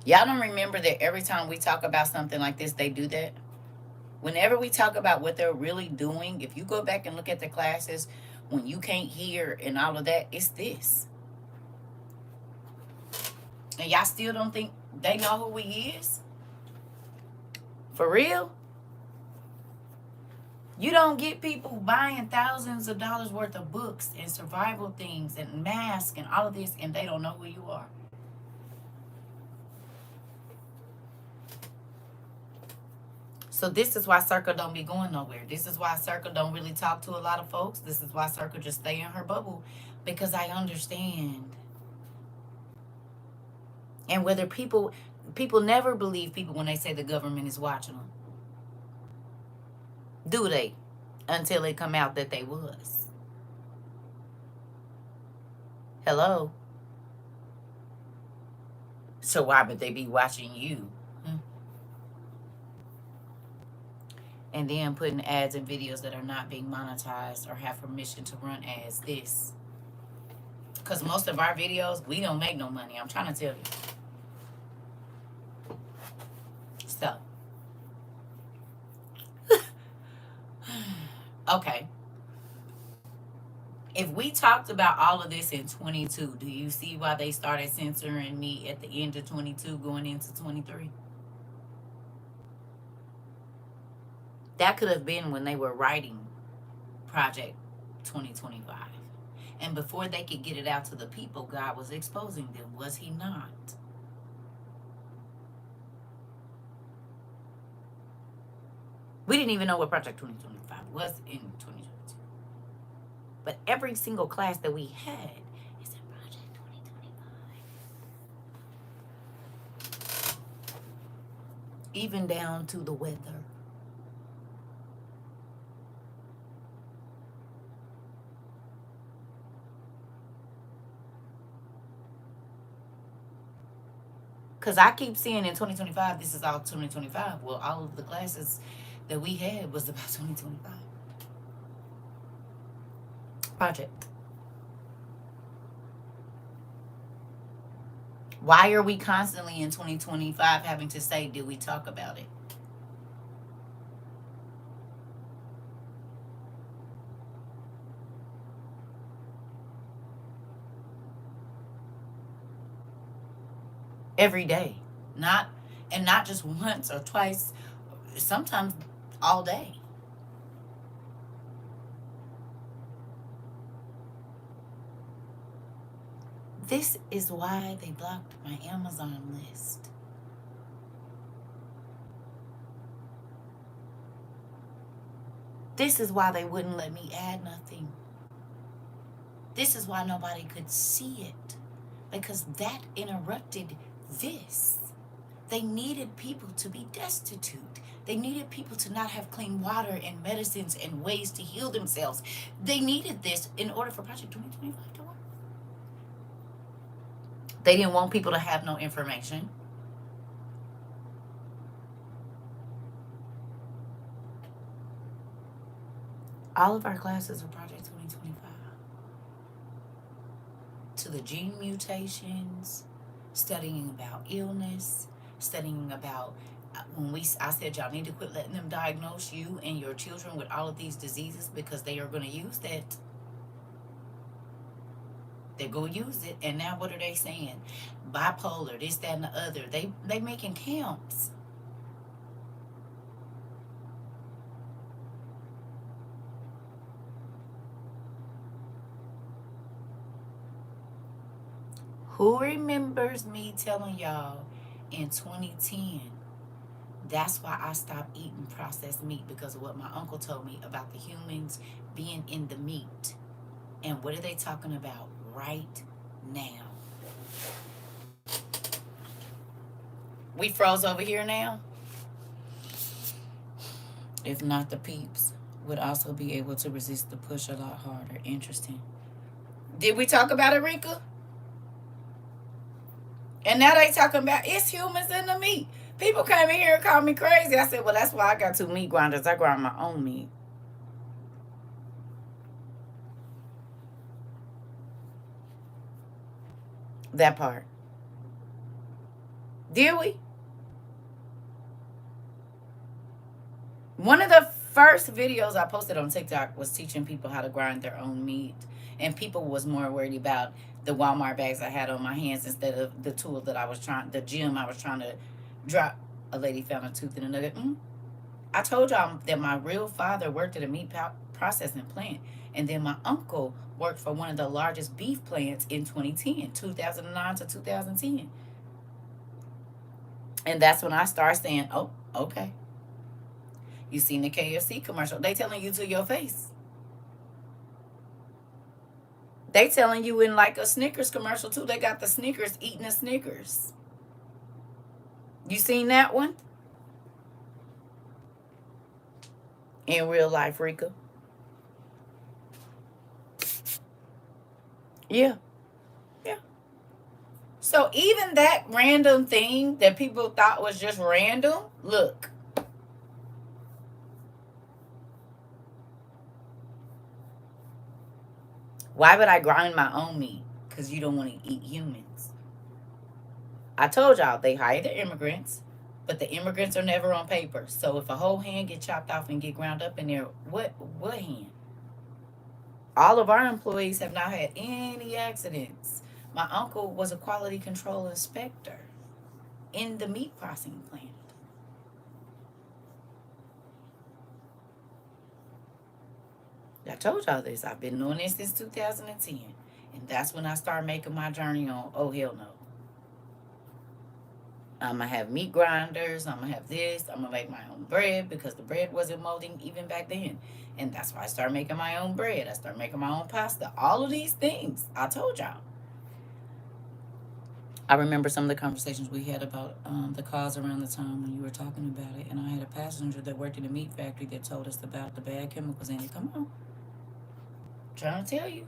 Y'all don't remember that every time we talk about something like this, they do that? Whenever we talk about what they're really doing, if you go back and look at the classes, when you can't hear and all of that, it's this. And y'all still don't think they know who he is? For real? You don't get people buying thousands of dollars worth of books and survival things and masks and all of this, and they don't know who you are. So this is why CERCA don't be going nowhere. This is why CERCA don't really talk to a lot of folks. This is why CERCA just stay in her bubble, because I understand. And whether people never believe people when they say the government is watching them, do they? Until it come out that they was. Hello. So why would they be watching you? Hmm. And then putting ads and videos that are not being monetized or have permission to run ads. This, because most of our videos we don't make no money. I'm trying to tell you. So okay. If we talked about all of this in 22, do you see why they started censoring me at the end of 22 going into 23? That could have been when they were writing Project 2025. And before they could get it out to the people, God was exposing them, was he not? We didn't even know what Project 2025 was in 2022. But every single class that we had is in Project 2025. Even down to the weather. Because I keep seeing in 2025, this is all 2025. Well, all of the classes that we had was about 2025. Project. Why are we constantly in 2025 having to say, did we talk about it? Every day. Not, and not just once or twice, sometimes all day. This is why they blocked my Amazon list. This is why they wouldn't let me add nothing. This is why nobody could see it, because that interrupted this. They needed people to be destitute. They needed people to not have clean water and medicines and ways to heal themselves. They needed this in order for Project 2025 to work. They didn't want people to have no information. All of our classes are Project 2025. To the gene mutations, studying about illness, studying about I said y'all need to quit letting them diagnose you and your children with all of these diseases, because they are going to use that. They're going to use it. And now what are they saying? Bipolar, this, that, and the other. They making camps. Who remembers me telling y'all in 2010, that's why I stopped eating processed meat, because of what my uncle told me about the humans being in the meat. And what are they talking about right now? We froze over here now? If not, the peeps would also be able to resist the push a lot harder. Interesting. Did we talk about it, Rika? And now they talking about it's humans in the meat. People came in here and called me crazy. I said, well, that's why I got two meat grinders. I grind my own meat. That part. Did we? One of the first videos I posted on TikTok was teaching people how to grind their own meat. And people was more worried about the Walmart bags I had on my hands instead of the tool that I was trying, the gym I was trying to drop. A lady found a tooth in a nugget. I told y'all that my real father worked at a meat processing plant. And then my uncle worked for one of the largest beef plants in 2010, 2009 to 2010. And that's when I started saying, oh, okay. You seen the KFC commercial. They telling you to your face. They telling you in like a Snickers commercial too. They got the Snickers eating the Snickers. You seen that one? In real life, Rika. Yeah. Yeah. So even that random thing that people thought was just random, look. Why would I grind my own meat? Because you don't want to eat humans. I told y'all they hire the immigrants, but the immigrants are never on paper. So if a whole hand get chopped off and get ground up in there, what hand? All of our employees have not had any accidents. My uncle was a quality control inspector in the meat processing plant. I told y'all this. I've been doing this since 2010. And that's when I started making my journey on, oh, hell no. I'm going to have meat grinders. I'm going to have this. I'm going to make my own bread because the bread wasn't molding even back then. And that's why I started making my own bread. I started making my own pasta. All of these things. I told y'all. I remember some of the conversations we had about the cause around the time when you were talking about it. And I had a passenger that worked in a meat factory that told us about the bad chemicals in it. Come on. Trying to tell you.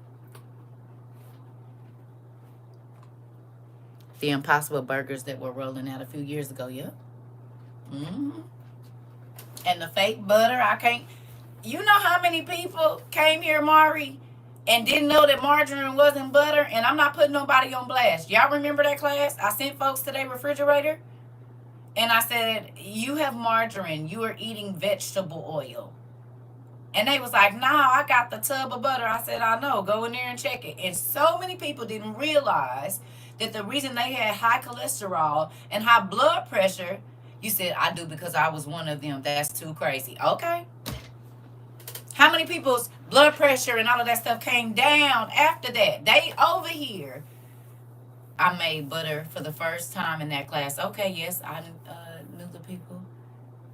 The Impossible Burgers that were rolling out a few years ago, yep. And the fake butter, I can't. You know how many people came here, Mari, and didn't know that margarine wasn't butter? And I'm not putting nobody on blast. Y'all remember that class? I sent folks to their refrigerator, and I said, you have margarine. You are eating vegetable oil. And they was like, nah, I got the tub of butter. I said, I know. Go in there and check it. And so many people didn't realize that the reason they had high cholesterol and high blood pressure, you said, I do because I was one of them. That's too crazy. Okay. How many people's blood pressure and all of that stuff came down after that? They over here. I made butter for the first time in that class. Okay, yes, I knew the people.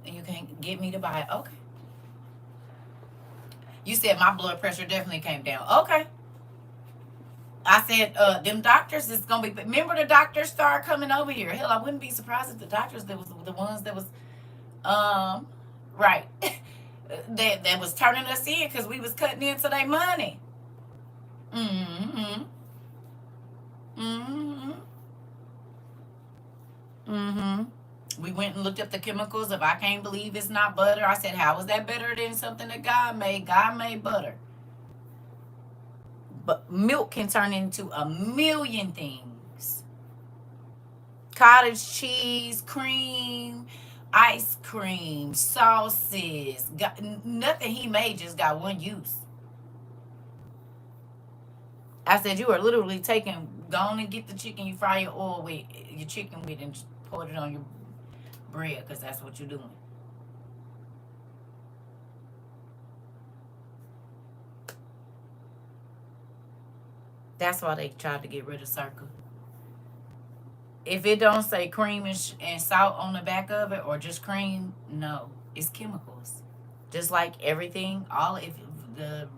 And you can't get me to buy it. Okay. You said my blood pressure definitely came down. Okay. I said, them doctors is going to be... Remember the doctors started coming over here. Hell, I wouldn't be surprised if the doctors that was the ones that was... right. that was turning us in because we was cutting into their money. Mm-hmm. Mm-hmm. Mm-hmm. We went and looked up the chemicals of I can't believe it's not butter. I said, how is that better than something that God made? God made butter. But milk can turn into a million things. Cottage cheese, cream, ice cream, sauces. Nothing he made just got one use. I said, you are literally go on and get the chicken you fry your oil with, your chicken with, and just pour it on your bread because that's what you're doing. That's why they tried to get rid of CERCA. If it don't say cream and salt on the back of it, or just cream, no, it's chemicals. Just like everything, if the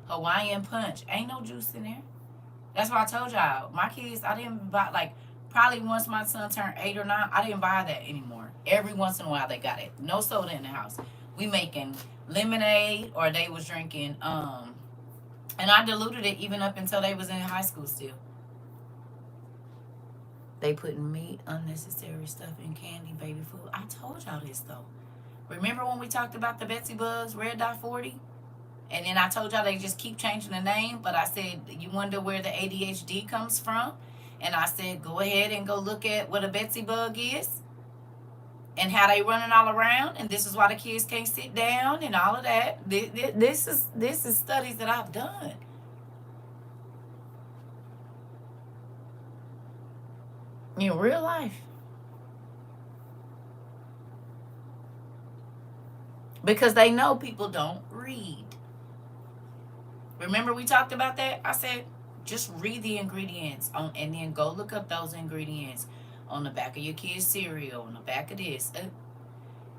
Hawaiian punch, ain't no juice in there. That's why I told y'all, my kids, I didn't buy, probably once my son turned 8 or 9, I didn't buy that anymore. Every once in a while they got it. No soda in the house. We making lemonade, or they was drinking, and I diluted it even up until they was in high school still. They putting meat, unnecessary stuff in candy, baby food. I told y'all this though. Remember when we talked about the Betsy Bugs Red Dot 40? And then I told y'all they just keep changing the name, but I said, you wonder where the ADHD comes from? And I said, go ahead and go look at what a Betsy bug is and how they running all around. And this is why the kids can't sit down and all of that. This is studies that I've done in real life. Because they know people don't read. Remember we talked about that? I said, just read the ingredients on, and then go look up those ingredients on the back of your kid's cereal, on the back of this,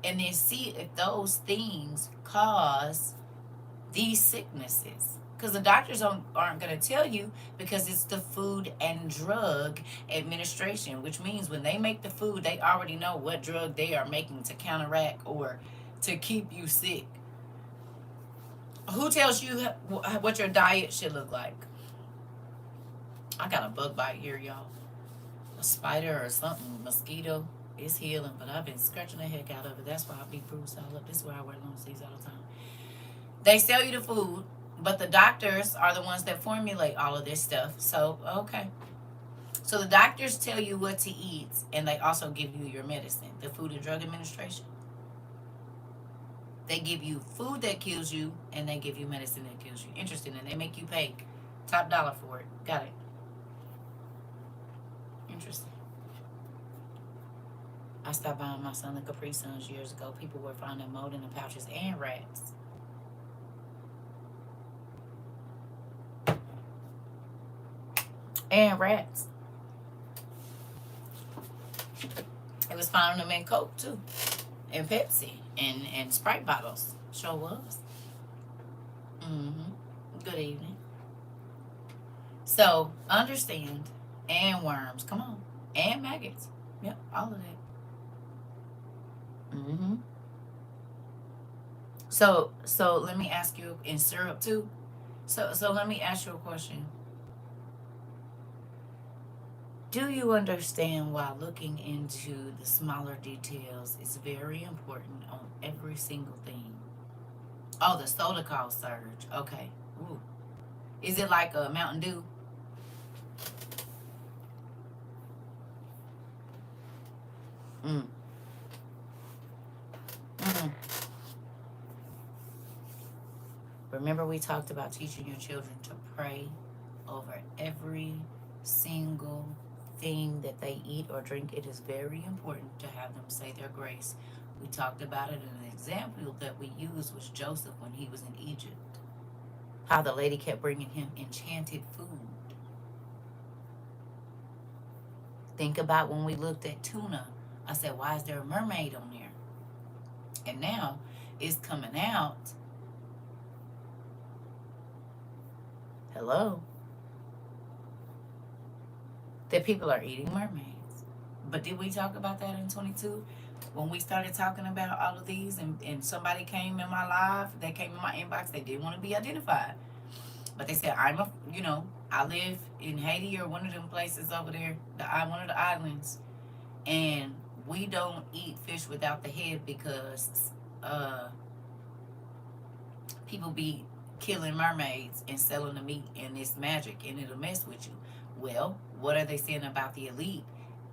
and then see if those things cause these sicknesses. Because the doctors aren't going to tell you, because it's the Food and Drug Administration, which means when they make the food, they already know what drug they are making to counteract or to keep you sick. Who tells you what your diet should look like? I got a bug bite here, y'all. A spider or something, mosquito. It's healing, but I've been scratching the heck out of it. That's why I be bruised all up. This is why I wear long sleeves all the time. They sell you the food, but the doctors are the ones that formulate all of this stuff. So, okay. So the doctors tell you what to eat, and they also give you your medicine. The Food and Drug Administration. They give you food that kills you, and they give you medicine that kills you. Interesting, and they make you pay top dollar for it. Got it. Interesting. I stopped buying my son the Capri Suns years ago. People were finding mold in the pouches and rats. And rats. It was finding them in Coke too, and Pepsi, and Sprite bottles. Sure was. Good evening. So understand, and worms. Come on, and maggots. Yep, all of that. So let me ask you, in syrup too. So let me ask you a question. Do you understand why looking into the smaller details is very important on every single thing? Oh, the soda caused surge. Okay. Ooh. Is it like a Mountain Dew? Mm. Mm-hmm. Remember we talked about teaching your children to pray over every single thing that they eat or drink. It is very important to have them say their grace. We talked about it, and an example that we used was Joseph when he was in Egypt. How the lady kept bringing him enchanted food. Think about when we looked at tuna. I said, why is there a mermaid on there? And now it's coming out. Hello? That people are eating mermaids. But did we talk about that in 22? When we started talking about all of these, and somebody came in my live, they came in my inbox, they didn't want to be identified. But they said, I live in Haiti or one of them places over there, one of the islands, and we don't eat fish without the head because people be killing mermaids and selling the meat, and it's magic and it'll mess with you. Well, what are they saying about the elite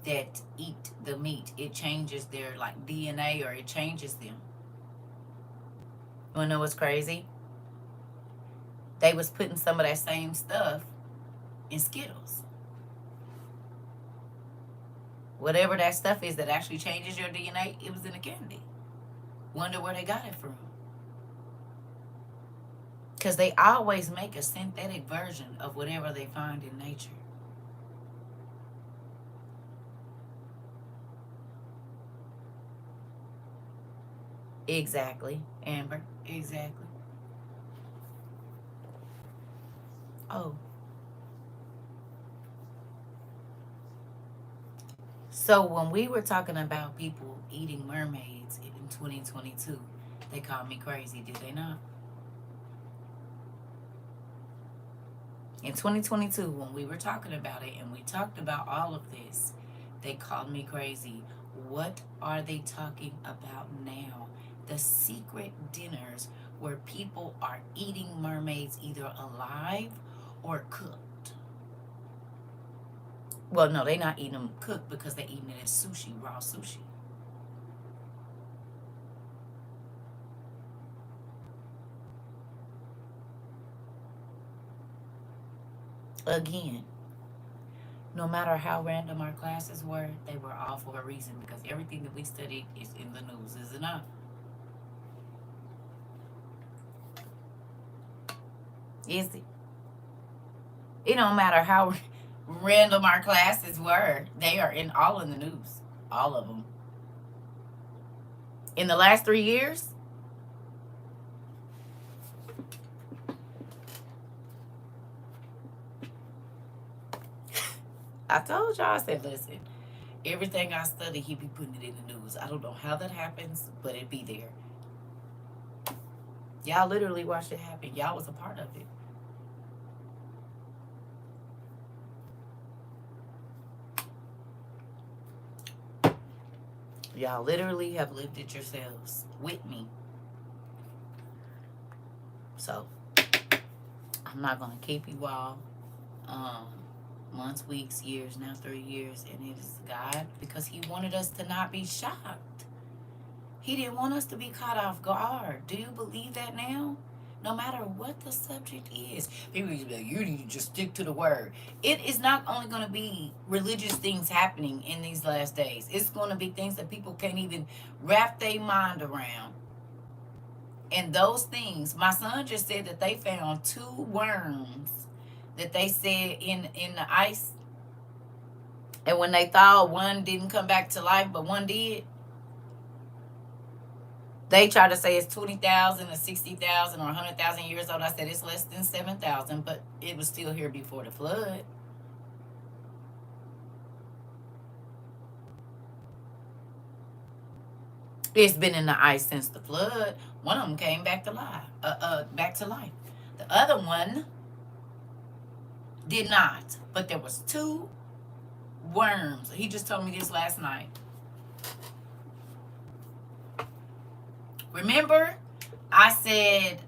that eat the meat? It changes their like DNA, or it changes them. You wanna know what's crazy? They was putting some of that same stuff in Skittles. Whatever that stuff is that actually changes your DNA, it was in the candy. Wonder where they got it from. Because they always make a synthetic version of whatever they find in nature. Exactly, Amber. Exactly. Oh. So when we were talking about people eating mermaids in 2022, they called me crazy, did they not? In 2022, when we were talking about it and we talked about all of this, they called me crazy. What are they talking about now? The secret dinners where people are eating mermaids either alive or cooked. Well, no, they're not eating them cooked because they're eating it as sushi, raw sushi. Again, no matter how random our classes were, they were all for a reason because everything that we studied is in the news, is it not? Is it? It don't matter how random our classes were, they are in all in the news. All of them. In the last 3 years, I told y'all, I said, listen, everything I study, he be putting it in the news. I don't know how that happens, but it be there. Y'all literally watched it happen. Y'all was a part of it. Y'all literally have lived it yourselves with me. So, I'm not going to keep you all um, months, weeks, years, now 3 years. And it is God because he wanted us to not be shocked. He didn't want us to be caught off guard. Do you believe that now? No matter what the subject is, people used to be like, you need to just stick to the word. It is not only going to be religious things happening in these last days. It's going to be things that people can't even wrap their mind around. And those things, my son just said that they found 2 worms that they said in the ice. And when they thought one didn't come back to life, but one did, they try to say it's 20,000 or 60,000 or 100,000 years old. I said it's less than 7,000, but it was still here before the flood. It's been in the ice since the flood. One of them came back to life. Back to life. The other one did not. But there was 2 worms. He just told me this last night. Remember, I said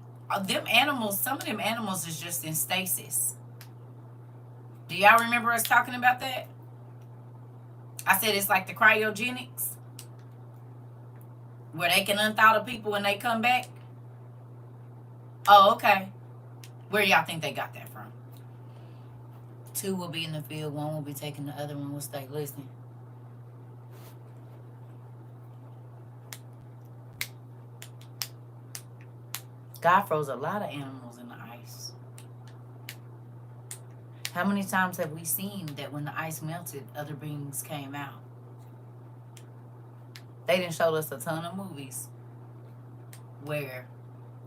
them animals. Some of them animals is just in stasis. Do y'all remember us talking about that? I said it's like the cryogenics, where they can unthaw the people when they come back. Oh, okay. Where y'all think they got that from? 2 will be in the field, 1 will be taken, the other one will stay listening. God froze a lot of animals in the ice. How many times have we seen that when the ice melted, other beings came out? They didn't show us a ton of movies where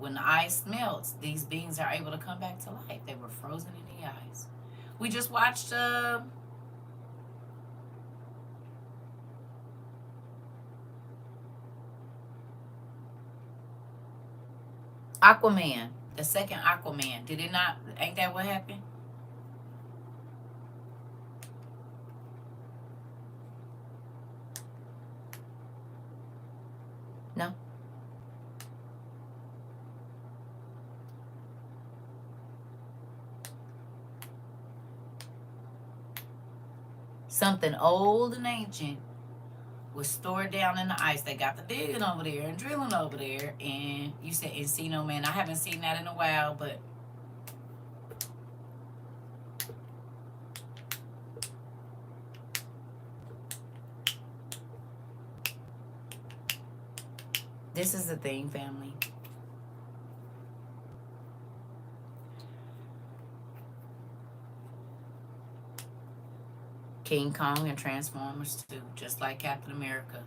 when the ice melts, these beings are able to come back to life. They were frozen in the ice. We just watched Aquaman, the second Aquaman. Did it not? Ain't that what happened? No. Something old and ancient was stored down in the ice. They got the digging over there and drilling over there. And you said Encino Man. I haven't seen that in a while, but this is the thing, family. King Kong and Transformers 2, just like Captain America.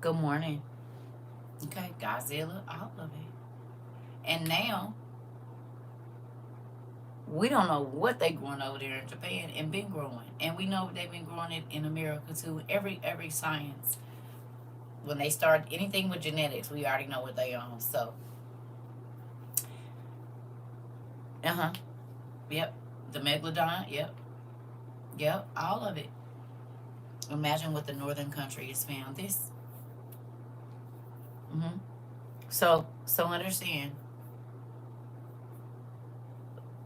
Good morning. Okay, Godzilla, all of it. And now, we don't know what they growing over there in Japan and been growing. And we know they've been growing it in America too. Every science. When they start anything with genetics, we already know what they own. So, yep. The megalodon, yep, all of it. Imagine what the northern country has found. This. So So understand,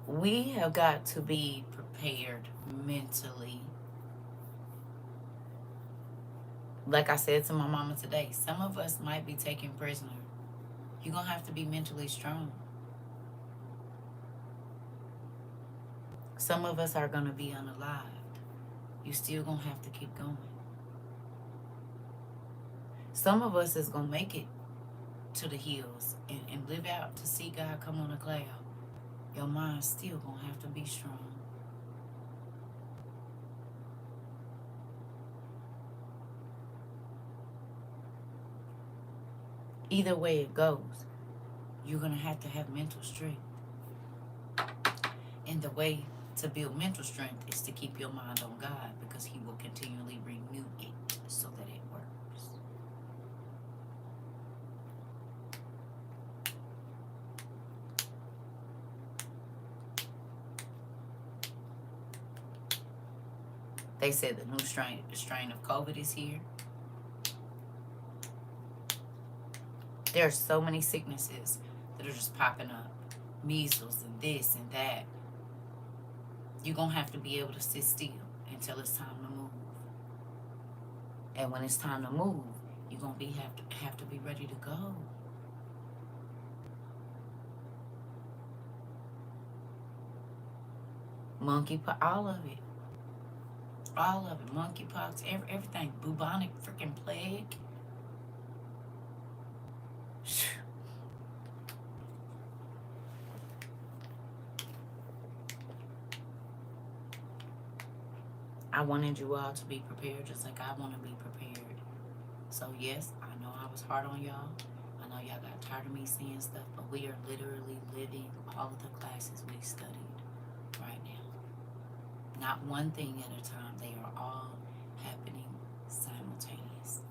we have got to be prepared mentally. Like I said to my mama today, some of us might be taken prisoner. You're going to have to be mentally strong. Some of us are going to be unalived. You still going to have to keep going. Some of us is going to make it to the hills and live out to see God come on a cloud. Your mind's still going to have to be strong. Either way it goes, you're going to have mental strength. And the way to build mental strength is to keep your mind on God, because He will continually renew it so that it works. They said the new strain of COVID is here. There are so many sicknesses that are just popping up. Measles and this and that. You're going to have to be able to sit still until it's time to move. And when it's time to move, you're going to have to be ready to go. Monkeypox, all of it. All of it. Monkeypox, everything. Bubonic freaking plague. I wanted you all to be prepared just like I want to be prepared. So yes, I know I was hard on y'all. I know y'all got tired of me saying stuff, but we are literally living all of the classes we studied right now. Not one thing at a time. They are all happening simultaneously.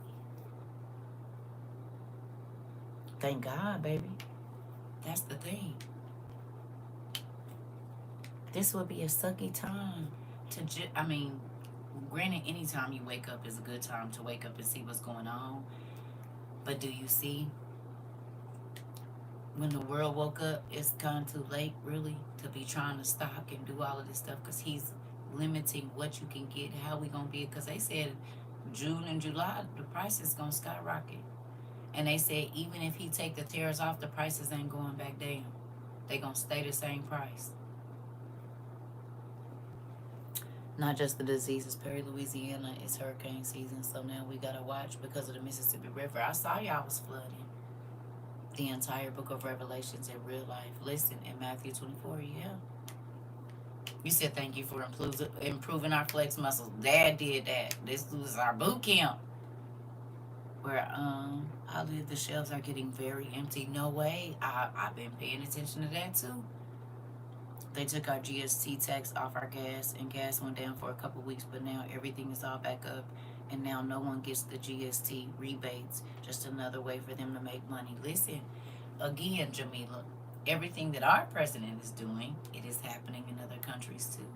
Thank God, baby. That's the thing. This would be a sucky time to granted, any time you wake up is a good time to wake up and see what's going on. But do you see, when the world woke up, it's gone too late, really, to be trying to stock and do all of this stuff, because He's limiting what you can get. How we going to be? Because they said June and July, the price is going to skyrocket. And they said even if He take the tariffs off, the prices ain't going back down. They going to stay the same price. Not just the diseases. Perry, Louisiana, it's hurricane season, so now we gotta watch because of the Mississippi River. I saw y'all was flooding the entire book of Revelations in real life. Listen, in Matthew 24, yeah. You said thank you for improving our flex muscles. Dad did that. This was our boot camp. Where I live, the shelves are getting very empty. No way. I've been paying attention to that too. They took our GST tax off our gas, and gas went down for a couple weeks, but now everything is all back up, and now no one gets the GST rebates. Just another way for them to make money. Listen, again, Jamila, everything that our president is doing, it is happening in other countries too.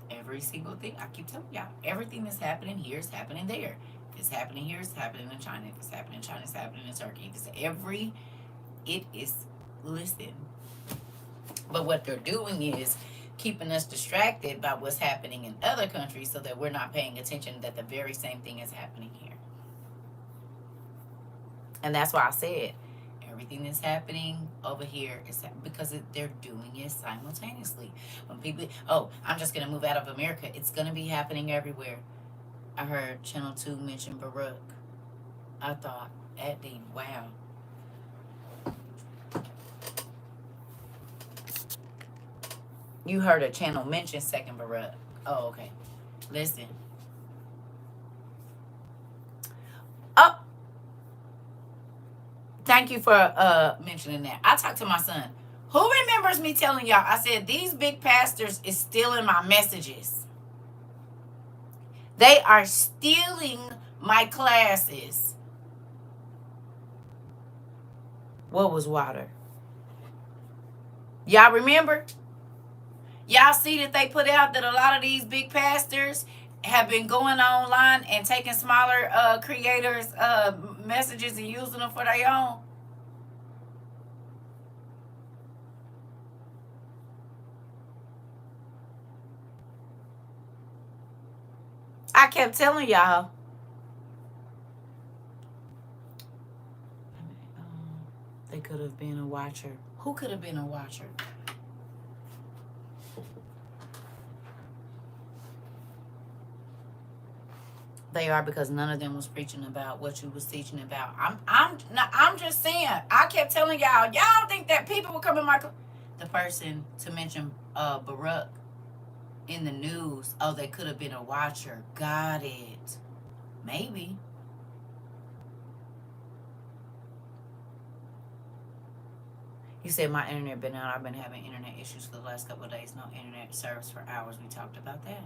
Every single thing, I keep telling y'all, everything that's happening here is happening there. If it's happening here, it's happening in China. If it's happening in China, it's happening in Turkey. Listen. But what they're doing is keeping us distracted by what's happening in other countries so that we're not paying attention that the very same thing is happening here. And that's why I said everything that's happening over here is because they're doing it simultaneously. When people, I'm just going to move out of America, it's going to be happening everywhere. I heard Channel 2 mention Baruch. I thought, wow. You heard a channel mention Second Baruch. Oh, okay. Listen. Oh, thank you for mentioning that. I talked to my son. Who remembers me telling y'all? I said these big pastors is stealing my messages. They are stealing my classes. What was water? Y'all remember? Y'all see that they put out that a lot of these big pastors have been going online and taking smaller creators' messages and using them for their own? I kept telling y'all. They could have been a watcher. Who could have been a watcher? They are, because none of them was preaching about what you was teaching about. I'm just saying. I kept telling y'all think that people would come in my the person to mention Baruch in the news. Oh, they could have been a watcher. Got it. Maybe. You said my internet been out. I've been having internet issues for the last couple of days. No internet service for hours. We talked about that.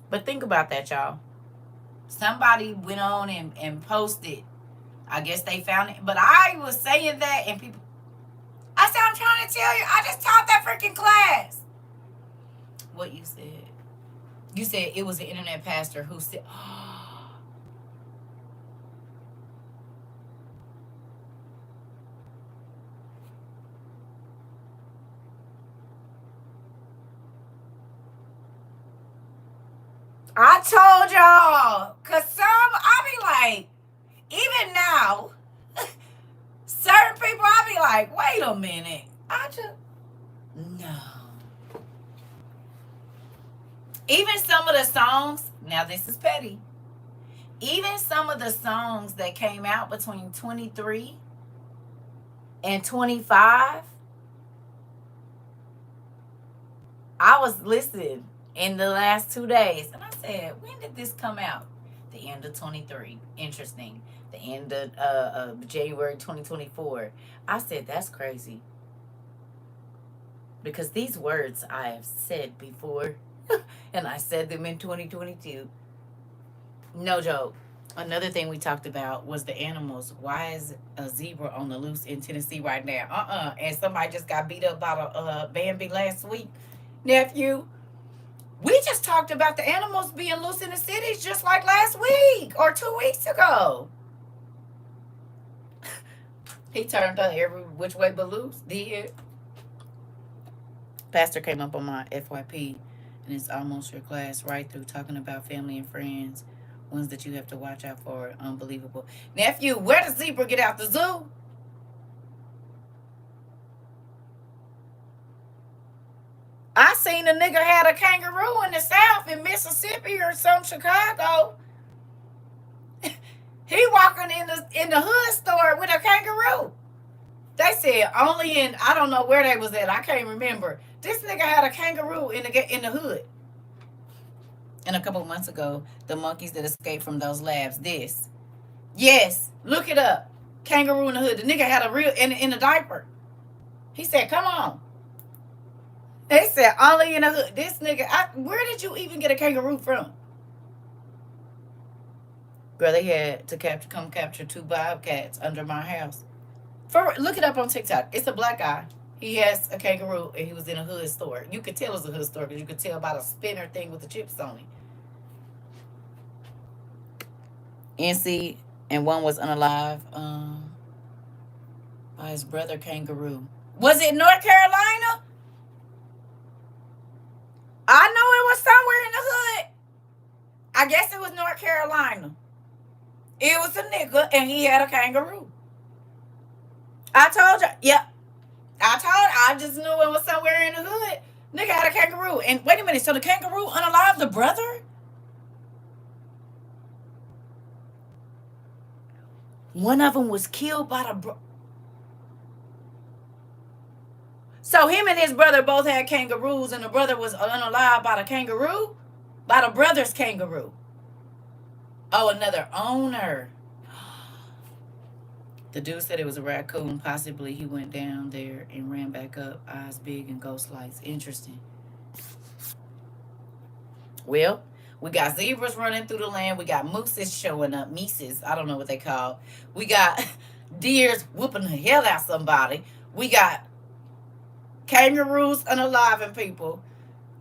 But think about that, y'all. Somebody went on and posted. I guess they found it. But I was saying that, and people... I said, I'm trying to tell you, I just taught that freaking class. What you said? You said it was an internet pastor who said... I told y'all, because I be like, even now, certain people, I be like, wait a minute. No. Even some of the songs, now this is petty, even some of the songs that came out between 23 and 25, I was listening in the last 2 days, and I said, when did this come out? The end of 23. Interesting. The end of January 2024. I said, that's crazy. Because these words I have said before, and I said them in 2022. No joke. Another thing we talked about was the animals. Why is a zebra on the loose in Tennessee right now? And somebody just got beat up by a Bambi last week. Nephew, we just talked about the animals being loose in the cities just like last week or 2 weeks ago. He turned up every which way but loose. Did. Pastor came up on my FYP, and it's almost your class right through talking about family and friends. Ones that you have to watch out for. Unbelievable. Nephew, where does zebra get out the zoo? I seen a nigga had a kangaroo in the South, in Mississippi or some Chicago. He walking in the hood store with a kangaroo. They said only in, I don't know where they was at. I can't remember. This nigga had a kangaroo in the hood. And a couple months ago, the monkeys that escaped from those labs. Yes, look it up. Kangaroo in the hood. The nigga had a real in a diaper. He said, "Come on." They said only in the hood. This nigga, where did you even get a kangaroo from? Girl, they had to come capture 2 bobcats under my house. Look it up on TikTok. It's a black guy. He has a kangaroo, and he was in a hood store. You could tell it was a hood store because you could tell by the spinner thing with the chips on it. NC, and one was unalive by his brother kangaroo. Was it North Carolina? I know it was somewhere in the hood. I guess it was North Carolina. It was a nigga, and he had a kangaroo. I told you. Yeah. I just knew it was somewhere in the hood. Nigga had a kangaroo. And wait a minute, so the kangaroo unalived the brother? One of them was killed by the So him and his brother both had kangaroos, and the brother was unalived by the kangaroo? By the brother's kangaroo. Oh, another owner. The dude said it was a raccoon. Possibly he went down there and ran back up. Eyes big and ghost lights. Interesting. Well, we got zebras running through the land. We got mooses showing up. Mises. I don't know what they call. We got deers whooping the hell out somebody. We got kangaroos unaliving people.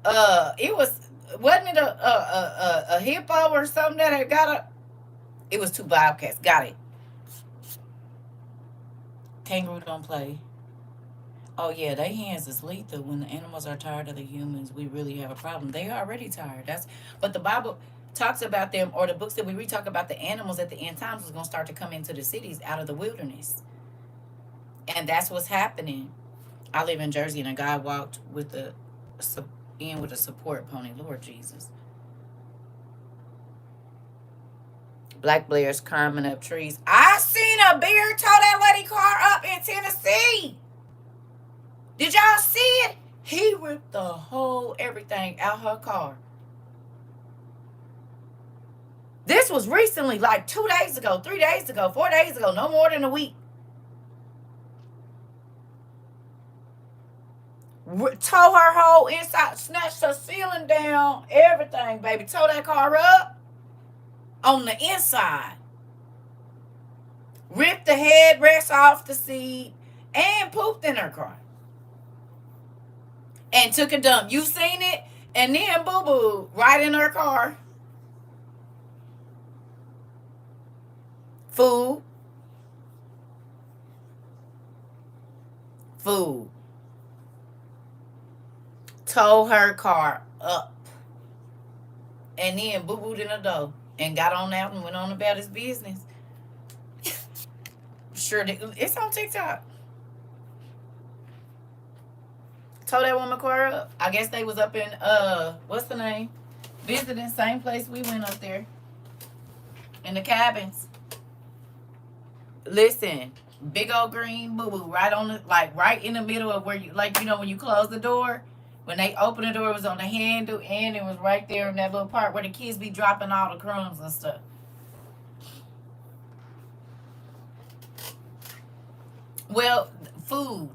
Wasn't it a hippo or something that had got it was 2 bobcats. Got it. Kangaroo don't play. Oh yeah, their hands is lethal. When the animals are tired of the humans, we really have a problem. They are already tired. But the Bible talks about them, or the books that we read talk about the animals at the end times was gonna start to come into the cities out of the wilderness, and that's what's happening. I live in Jersey, and a guy walked with a support pony. Lord Jesus, black bears climbing up trees. I seen a bear tow that lady car up in Tennessee. Did y'all see it? He ripped the whole everything out her car. This was recently, like 2 days ago, 3 days ago, 4 days ago, no more than a week. Tow her whole inside, snatched her ceiling down, everything, baby. Tow that car up on the inside. Ripped the headrest off the seat and pooped in her car. And took a dump. You seen it? And then boo-boo right in her car. Food. Tow her car up. And then boo-booed in the door. And got on out and went on about his business. Sure, it's on TikTok. Tow that woman car up. I guess they was up in, what's the name? Visiting, same place we went up there. In the cabins. Listen, big old green boo-boo right on the, like right in the middle of where you, like, you know, when you close the door, when they open the door, it was on the handle, and it was right there in that little part where the kids be dropping all the crumbs and stuff. Well, food.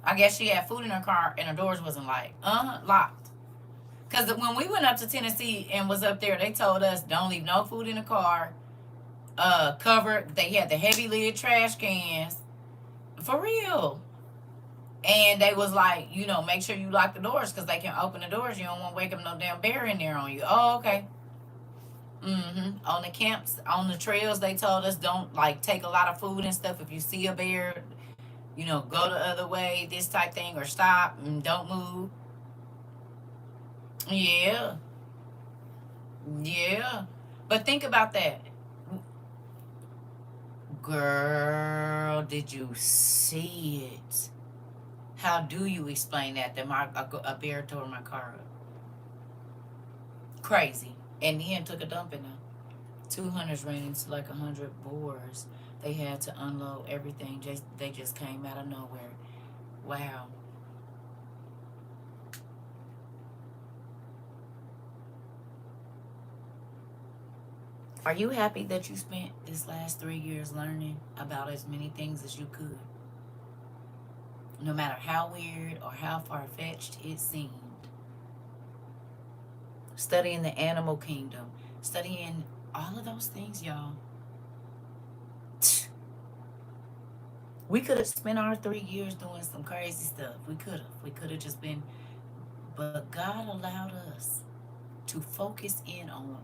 I guess she had food in her car and her doors wasn't locked. Because when we went up to Tennessee and was up there, they told us don't leave no food in the car. Covered. They had the heavy lid trash cans. For real. And they was like, you know, make sure you lock the doors because they can open the doors. You don't want to wake up no damn bear in there on you. Oh, okay. On the camps, on the trails, they told us don't like take a lot of food and stuff. If you see a bear, you know, go the other way, this type thing, or stop and don't move. Yeah. Yeah. But think about that. Girl, did you see it? How do you explain that? That a bear tore my car up. Crazy. And then took a dump in them. 200s ran into like 100 boars. They had to unload everything. They just came out of nowhere. Wow. Are you happy that you spent this last 3 years learning about as many things as you could? No matter how weird or how far-fetched it seemed. Studying the animal kingdom. Studying all of those things, y'all. We could have spent our 3 years doing some crazy stuff. We could have. We could have just been. But God allowed us to focus in on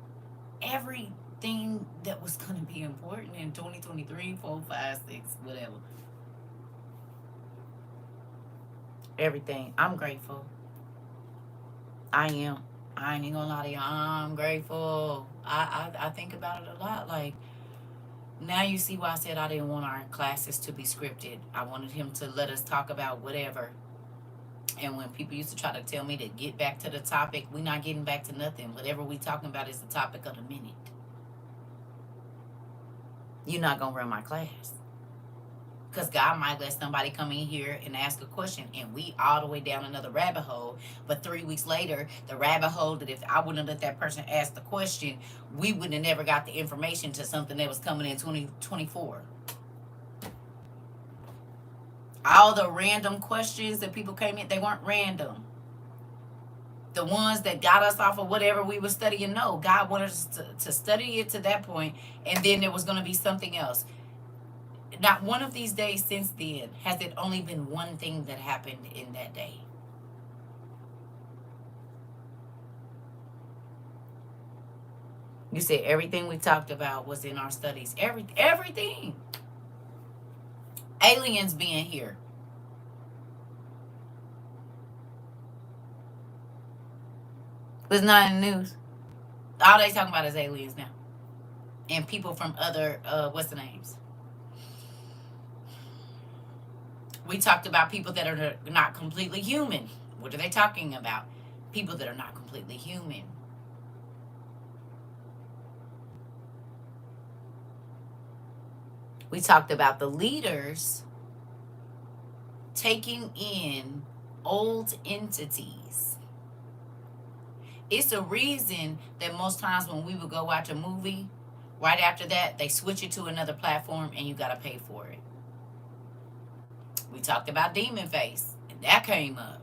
everything that was going to be important in 2023, 4, 5, 6, whatever. Everything. I'm grateful. I am. I ain't gonna lie to you. I'm grateful. I think about it a lot. Like, now you see why I said I didn't want our classes to be scripted. I wanted him to let us talk about whatever. And when people used to try to tell me to get back to the topic, we're not getting back to nothing. Whatever we talking about is the topic of the minute. You're not going to run my class. Because God might let somebody come in here and ask a question, and we all the way down another rabbit hole. But 3 weeks later, the rabbit hole that if I wouldn't have let that person ask the question, we wouldn't have never got the information to something that was coming in 2024. All the random questions that people came in, they weren't random. The ones that got us off of whatever we were studying, no. God wanted us to study it to that point, and then there was going to be something else. Not one of these days since then has it only been one thing that happened in that day. You said everything we talked about was in our studies. Everything. Aliens being here. It's not in the news. All they talking about is aliens now. And people from other, what's the names? We talked about people that are not completely human. What are they talking about? People that are not completely human. We talked about the leaders taking in old entities. It's a reason that most times when we would go watch a movie, right after that, they switch it to another platform and you got to pay for it. We talked about Demon Face, and that came up.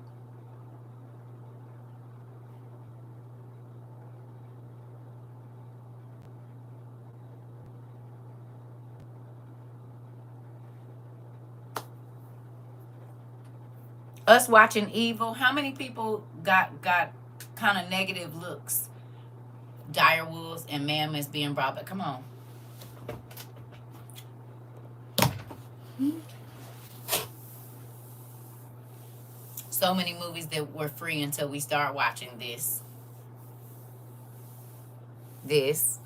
Us watching Evil, how many people got kind of negative looks? Dire wolves and mammoths being brought back. Come on. So many movies that were free until we start watching this. This.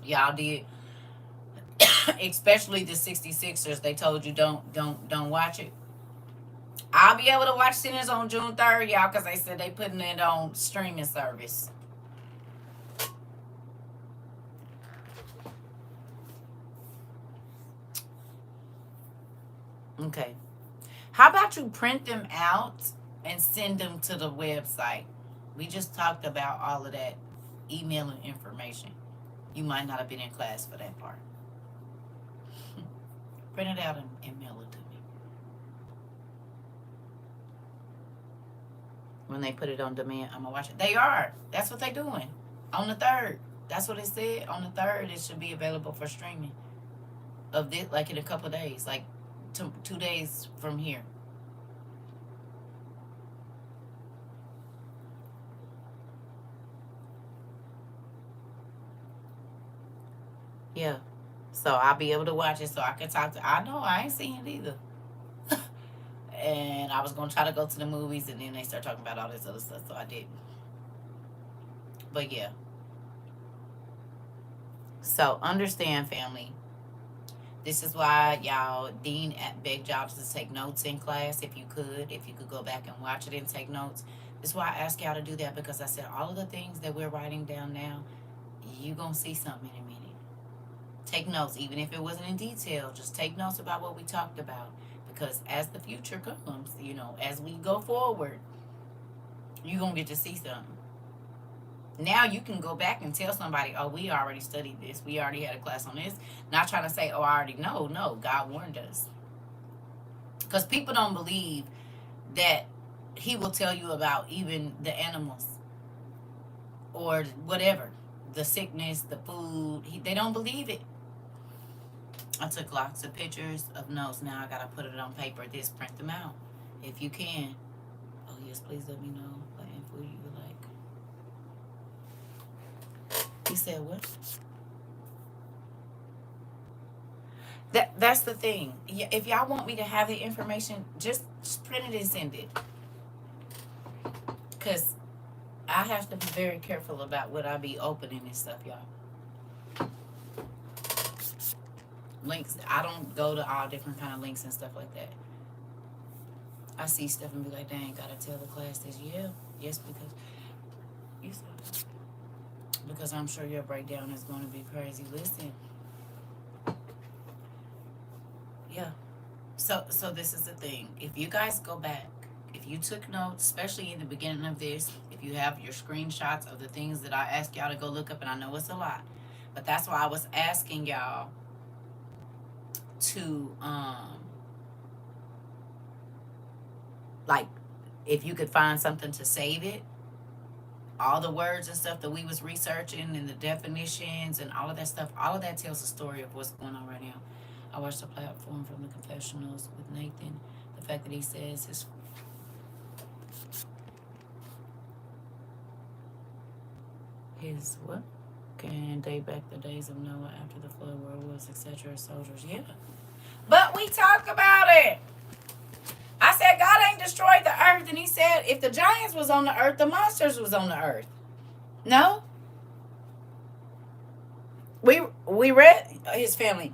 Y'all did. Especially the 66ers. They told you don't watch it. I'll be able to watch Sinners on June 3rd, y'all, because they said they putting it on streaming service. Okay. How about you print them out and send them to the website? We just talked about all of that emailing information. You might not have been in class for that part. Print it out and mail it to me. When they put it on demand, I'm going to watch it. They are. That's what they're doing. On the 3rd. That's what it said. On the 3rd, it should be available for streaming. Of this, like in a couple of days. Like 2 days from here. Yeah. So I'll be able to watch it so I can talk to. I know I ain't seen it either. And I was gonna try to go to the movies, and then they start talking about all this other stuff, so I didn't. But yeah. So understand, family. This is why y'all, Dean begged y'all to take notes in class if you could go back and watch it and take notes. This is why I asked y'all to do that, because I said all of the things that we're writing down now, you gonna see something in a minute. Take notes, even if it wasn't in detail. Just take notes about what we talked about, because as the future comes, as we go forward, you're gonna get to see something. Now you can go back and tell somebody, oh, we already studied this. We already had a class on this. Not trying to say, oh, I already know. No, God warned us. Because people don't believe that he will tell you about even the animals or whatever. The sickness, the food. They don't believe it. I took lots of pictures of notes. Now I got to put it on paper. Print them out if you can. Oh, yes, please let me know what info you would like. He said what? That's the thing. If y'all want me to have the information, just print it and send it. Because I have to be very careful about what I be opening and stuff, y'all. Links, I don't go to all different kind of links and stuff like that. I see stuff and be like, dang, gotta tell the class this. Yeah, yes, because I'm sure your breakdown is going to be crazy. Listen. Yeah. So this is the thing. If you guys go back, if you took notes, especially in the beginning of this, if you have your screenshots of the things that I asked y'all to go look up, and I know it's a lot, but that's why I was asking y'all to like, if you could find something to save it, all the words and stuff that we was researching and the definitions and all of that stuff, all of that tells the story of what's going on right now. I watched the platform from the confessionals with Nathan. The fact that he says his what? can date back the days of Noah after the flood, werewolves, etc. Soldiers. Yeah. But we talk about it. I said God ain't destroyed the earth, and he said if the giants was on the earth, the monsters was on the earth. No? We read his family.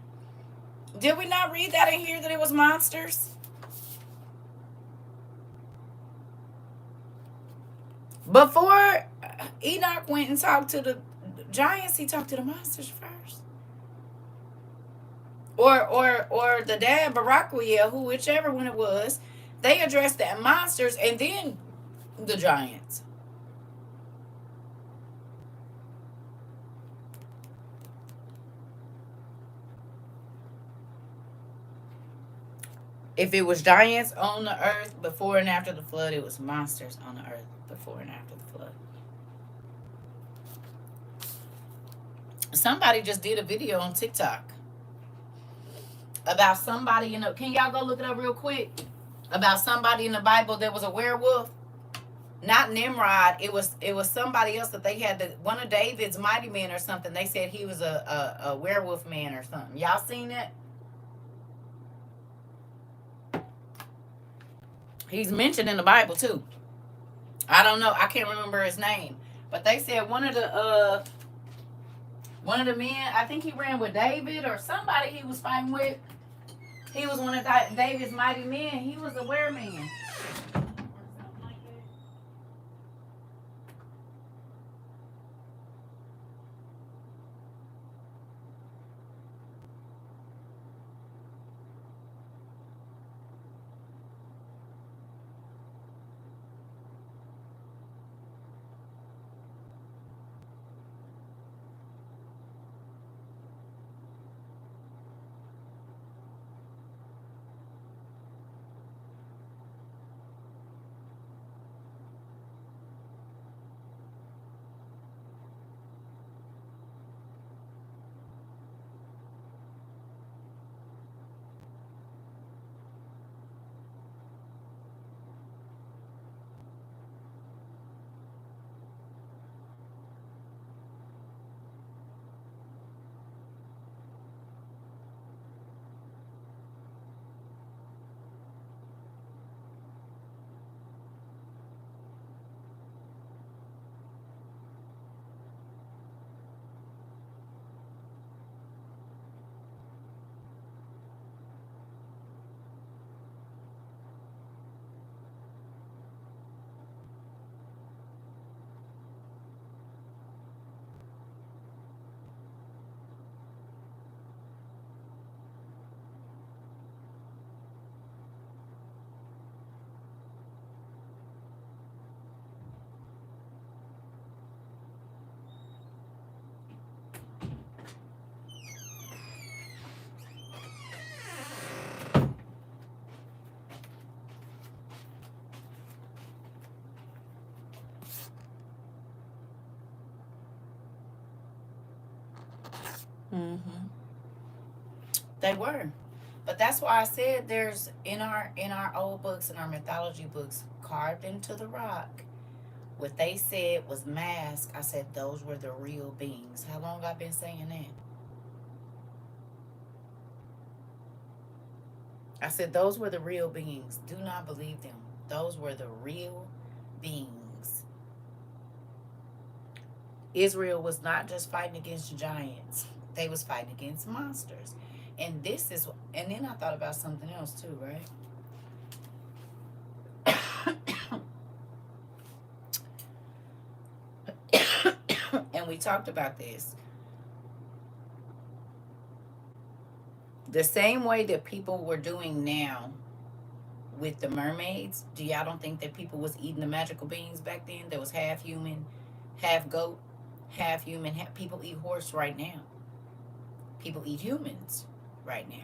Did we not read that in here that it was monsters? Before Enoch went and talked to the giants, he talked to the monsters first. Or the dad, Barakuya, who whichever one it was, they addressed the monsters and then the giants. If it was giants on the earth before and after the flood, it was monsters on the earth before and after the flood. Somebody just did a video on TikTok about somebody in the. Can y'all go look it up real quick? About somebody in the Bible that was a werewolf. Not Nimrod. It was somebody else that they had one of David's mighty men or something. They said he was a werewolf man or something. Y'all seen that? He's mentioned in the Bible too. I don't know. I can't remember his name. But they said one of the men, I think he ran with David or somebody he was fighting with. He was one of David's mighty men. He was a wereman. Mm-hmm. They were. But that's why I said there's in our old books, in our mythology books, carved into the rock, what they said was mask. I said those were the real beings. How long I've been saying that? I said those were the real beings. Do not believe them. Those were the real beings. Israel was not just fighting against giants. They was fighting against monsters. And this is, and then I thought about something else too, right? And we talked about this. The same way that people were doing now with the mermaids, do y'all don't think that people was eating the magical beings back then that was half human, half goat, half human, half, people eat horse right now. People eat humans right now.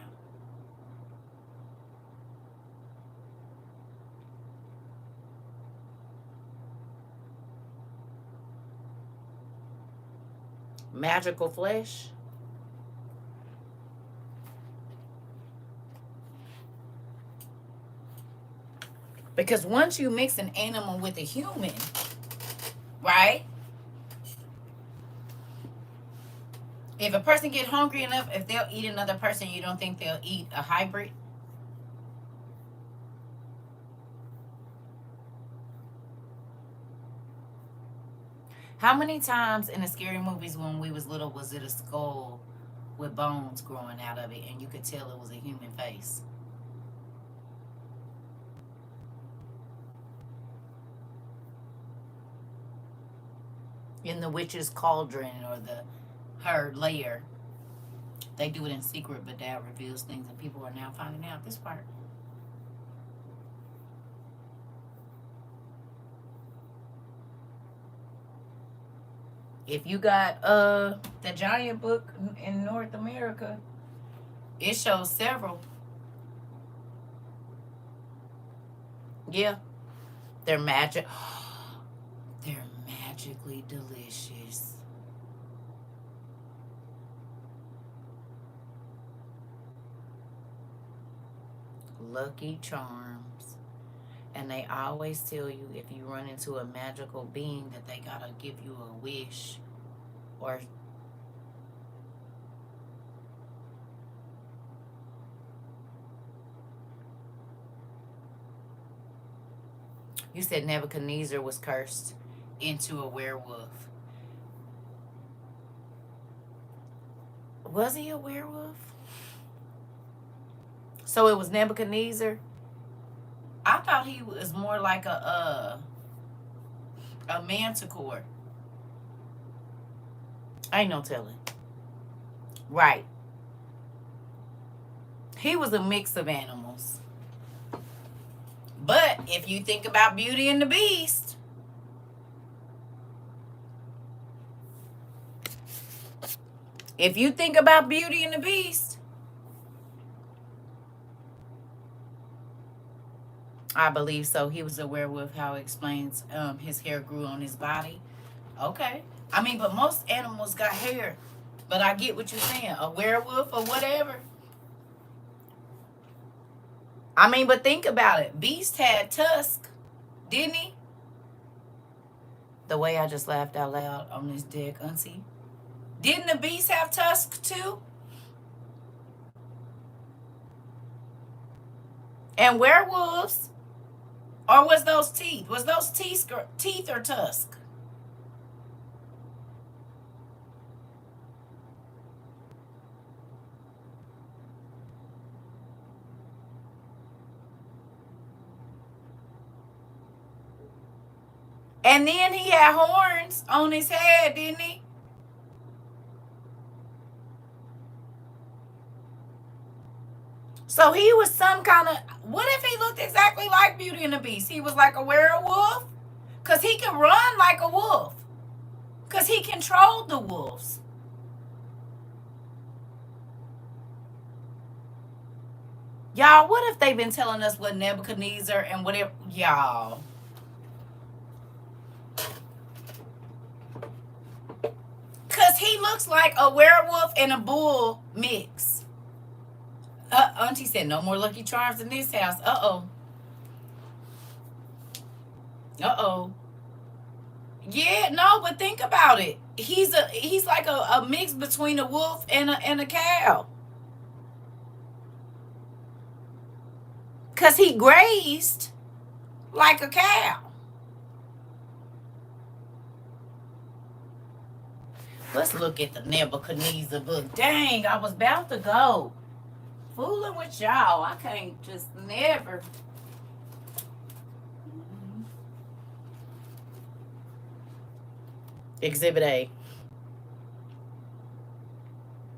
Magical flesh. Because once you mix an animal with a human, right? If a person get hungry enough, if they'll eat another person, you don't think they'll eat a hybrid? How many times in the scary movies when we was little was it a skull with bones growing out of it and you could tell it was a human face? In the witch's cauldron or the her lair. They do it in secret, but Dad reveals things and people are now finding out this part. If you got the giant book in North America, it shows several. Yeah. They're magic. They're magically delicious. Lucky Charms. And they always tell you if you run into a magical being that they gotta give you a wish or you said Nebuchadnezzar was cursed into a werewolf. Was he a werewolf? So it was Nebuchadnezzar? I thought he was more like a manticore. Ain't no telling. Right. He was a mix of animals. But if you think about Beauty and the Beast, if you think about Beauty and the Beast, I believe so. He was a werewolf. How it explains his hair grew on his body. Okay. I mean, but most animals got hair. But I get what you're saying. A werewolf or whatever. I mean, but think about it. Beast had tusk, didn't he? The way I just laughed out loud on this deck, Auntie. Didn't the beast have tusk too? And werewolves? Or was those teeth? Was those teeth or tusk? And then he had horns on his head, didn't he? So he was some kind of. What if he looked exactly like Beauty and the Beast? He was like a werewolf? Because he can run like a wolf. Because he controlled the wolves. Y'all, what if they've been telling us what Nebuchadnezzar and whatever. Y'all. Because he looks like a werewolf and a bull mix. Auntie said, no more Lucky Charms in this house. Uh-oh. Uh-oh. Yeah, no, but think about it. He's like a mix between a wolf and a cow. Cause he grazed like a cow. Let's look at the Nebuchadnezzar book. Dang, I was about to go. Fooling with y'all. I can't just never. Exhibit A.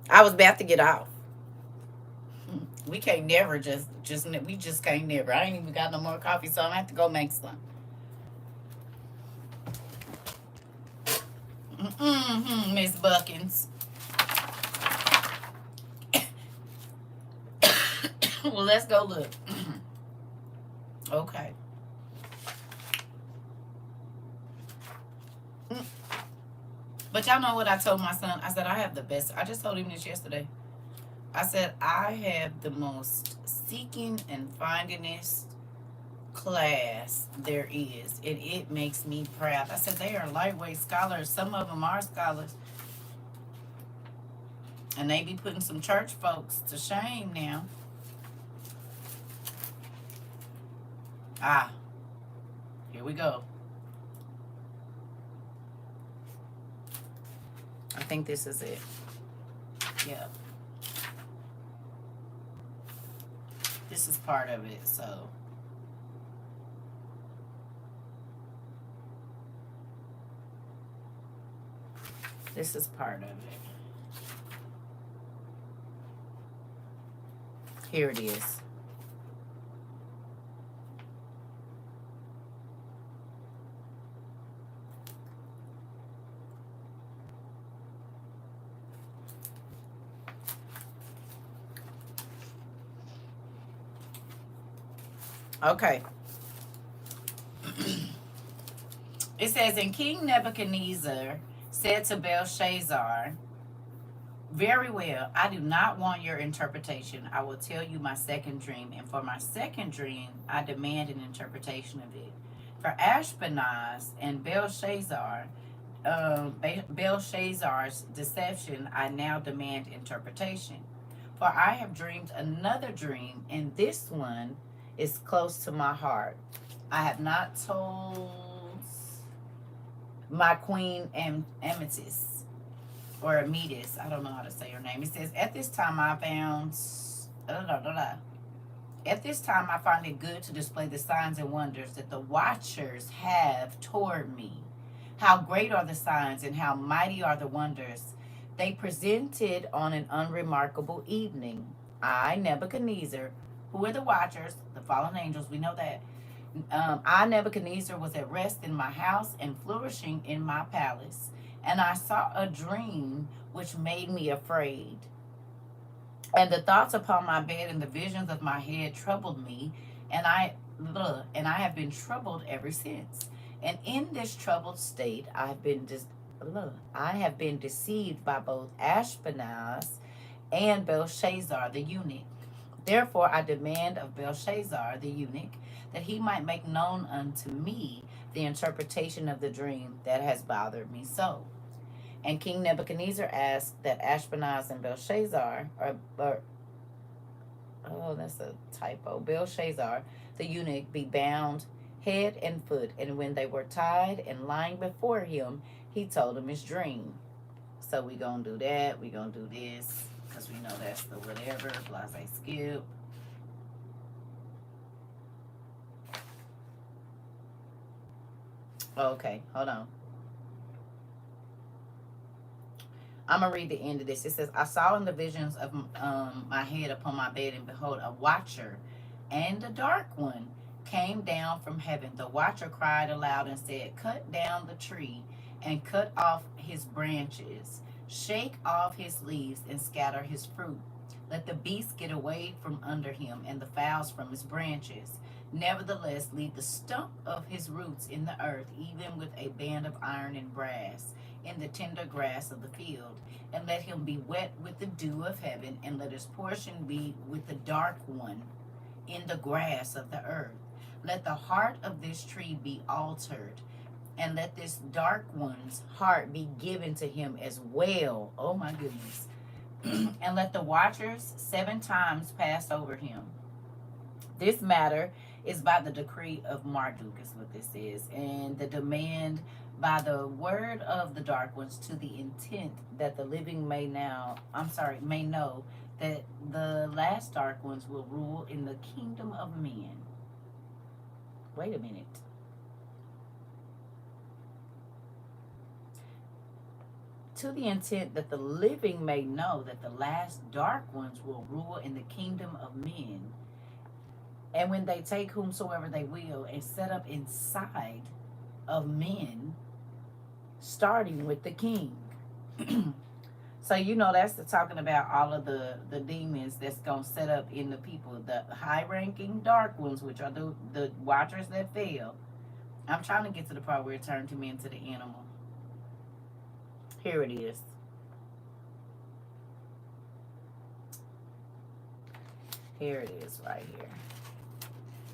I was about to get off. We can't never we just can't never. I ain't even got no more coffee, so I'm gonna have to go make some. Miss Buckins. Well, let's go look. Okay. But y'all know what I told my son? I said, I have the best. I just told him this yesterday. I said, I have the most seeking and findingest class there is. And it makes me proud. I said, they are lightweight scholars. Some of them are scholars. And they be putting some church folks to shame now. Ah, here we go. I think this is it. Yeah. This is part of it, so. This is part of it. Here it is. Okay. It says, and King Nebuchadnezzar said to Belshazzar, very well, I do not want your interpretation. I will tell you my second dream. And for my second dream, I demand an interpretation of it. For Ashpenaz and Belshazzar, Belshazzar's deception, I now demand interpretation. For I have dreamed another dream, and this one is close to my heart. I have not told my queen Amethyst, or Amethyst, I don't know how to say her name. It says, at this time I found, at this time I find it good to display the signs and wonders that the watchers have toward me. How great are the signs and how mighty are the wonders they presented on an unremarkable evening. I, Nebuchadnezzar, who are the watchers, the fallen angels, we know that. I, Nebuchadnezzar, was at rest in my house and flourishing in my palace. And I saw a dream which made me afraid. And the thoughts upon my bed and the visions of my head troubled me, and I have been troubled ever since. And in this troubled state, I have been deceived by both Ashpenaz and Belshazzar the eunuch. Therefore I demand of Belshazzar the eunuch that he might make known unto me the interpretation of the dream that has bothered me so. And King Nebuchadnezzar asked that Ashpenaz and Belshazzar, that's a typo, Belshazzar, the eunuch, be bound head and foot. And when they were tied and lying before him, he told him his dream. So we gonna do that. We gonna do this, because we know that's the whatever, blase skip. Okay, hold on. I'm going to read the end of this. It says, I saw in the visions of my head upon my bed, and behold, a watcher and a dark one came down from heaven. The watcher cried aloud and said, cut down the tree and cut off his branches. Shake off his leaves and scatter his fruit. Let the beasts get away from under him and the fowls from his branches. Nevertheless, leave the stump of his roots in the earth, even with a band of iron and brass, in the tender grass of the field. And let him be wet with the dew of heaven, and let his portion be with the dark one in the grass of the earth. Let the heart of this tree be altered, and let this dark one's heart be given to him as well. Oh my goodness. And let the watchers 7 times pass over him. This matter is by the decree of Marduk, is what this is, and the demand by the word of the dark ones, to the intent that the living may know that the last dark ones will rule in the kingdom of men. Wait a minute. To the intent that the living may know that the last dark ones will rule in the kingdom of men. And when they take whomsoever they will and set up inside of men, starting with the king. So that's talking about all of the demons that's going to set up in the people. The high-ranking dark ones, which are the watchers that fell. I'm trying to get to the part where it turned him into the animal. Here it is. Here it is right here.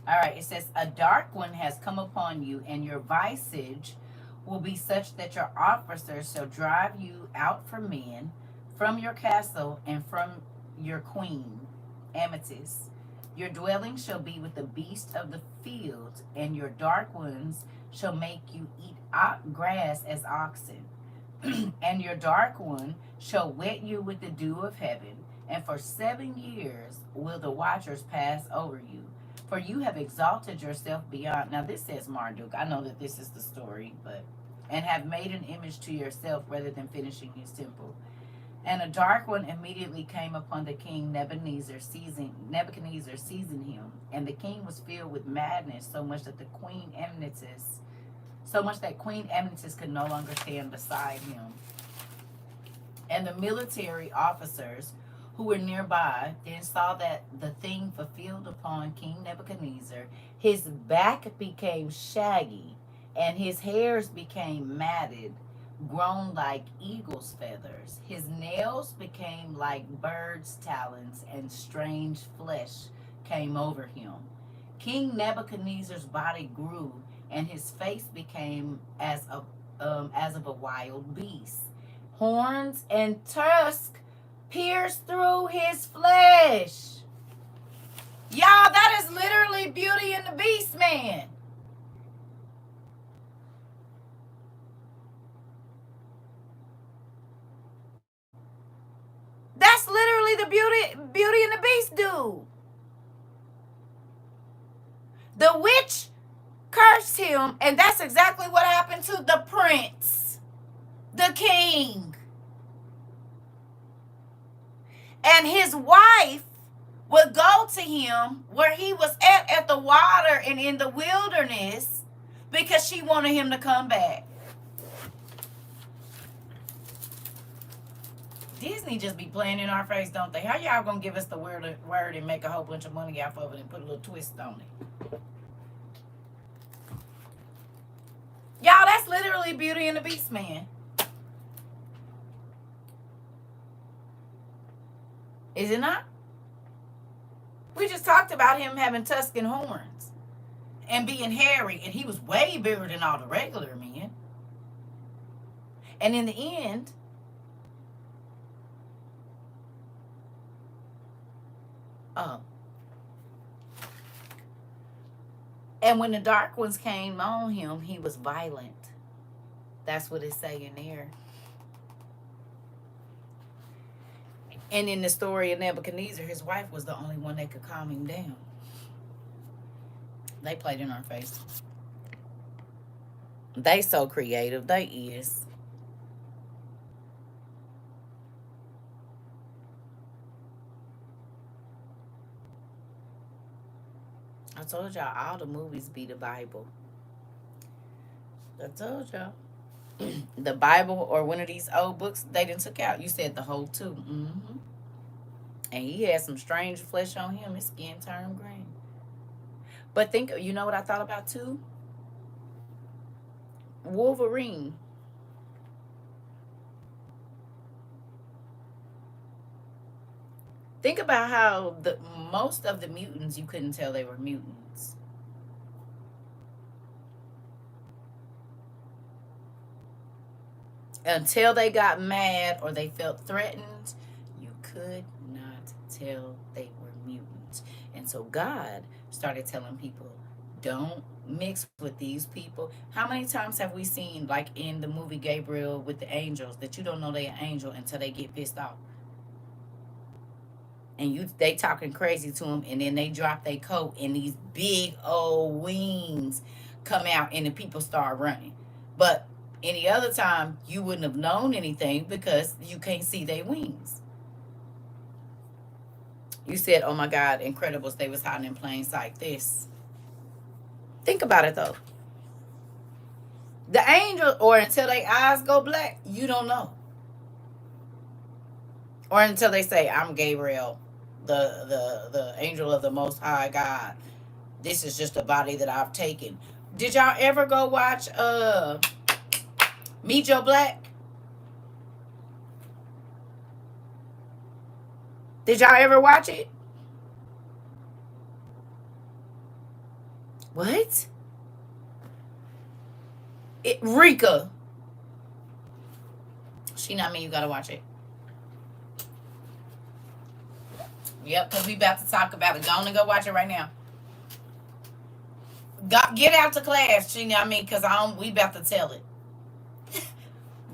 All right, it says, a dark one has come upon you, and your visage will be such that your officers shall drive you out from men, from your castle and from your queen, Amethyst. Your dwelling shall be with the beasts of the field, and your dark ones shall make you eat grass as oxen. And your dark one shall wet you with the dew of heaven, and for 7 years will the watchers pass over you. For you have exalted yourself beyond. Now, this says Marduk. I know that this is the story, but. And have made an image to yourself rather than finishing his temple. And a dark one immediately came upon the king Nebuchadnezzar, seizing him. And the king was filled with madness, so much that Queen Amyntas could no longer stand beside him. And the military officers who were nearby then saw that the thing fulfilled upon King Nebuchadnezzar. His back became shaggy, and his hairs became matted, grown like eagle's feathers. His nails became like birds' talons, and strange flesh came over him. King Nebuchadnezzar's body grew, and his face became as of a wild beast. Horns and tusks pierced through his flesh. Y'all, that is literally Beauty and the Beast, man. That's literally the Beauty and the Beast dude. The witch cursed him, and that's exactly what happened to the prince, the king. And his wife would go to him where he was at the water and in the wilderness because she wanted him to come back. Disney just be playing in our face, don't they? How y'all gonna give us the word and make a whole bunch of money off of it and put a little twist on it? Y'all, that's literally Beauty and the Beast, man. Is it not? We just talked about him having tusks and horns and being hairy, and he was way bigger than all the regular men. And in the end, and when the dark ones came on him, he was violent. That's what it's saying there. And in the story of Nebuchadnezzar, his wife was the only one that could calm him down. They played in our face. They so creative. They is. I told y'all all the movies be the Bible. I told y'all. The Bible or one of these old books they done took out. You said the whole two. Mm-hmm. And he had some strange flesh on him. His skin turned green. But you know what I thought about too? Wolverine. Think about how most of the mutants, you couldn't tell they were mutants. Until they got mad or they felt threatened, you could not tell they were mutants. And so God started telling people, don't mix with these people. How many times have we seen, like in the movie Gabriel with the angels, that you don't know they're an angel until they get pissed off? And they talking crazy to them, and then they drop their coat, and these big old wings come out, and the people start running. But any other time, you wouldn't have known anything because you can't see their wings. You said, oh my God, Incredibles, they was hiding in plain sight. This. Think about it, though. The angel, or until their eyes go black, you don't know. Or until they say, I'm Gabriel, the angel of the Most High God. This is just a body that I've taken. Did y'all ever go watch Meet Joe Black? Did y'all ever watch it? What? Rika. She not me, you gotta watch it. Yep, because we about to talk about it. Go on and go watch it right now. Go, get out to class, because we about to tell it.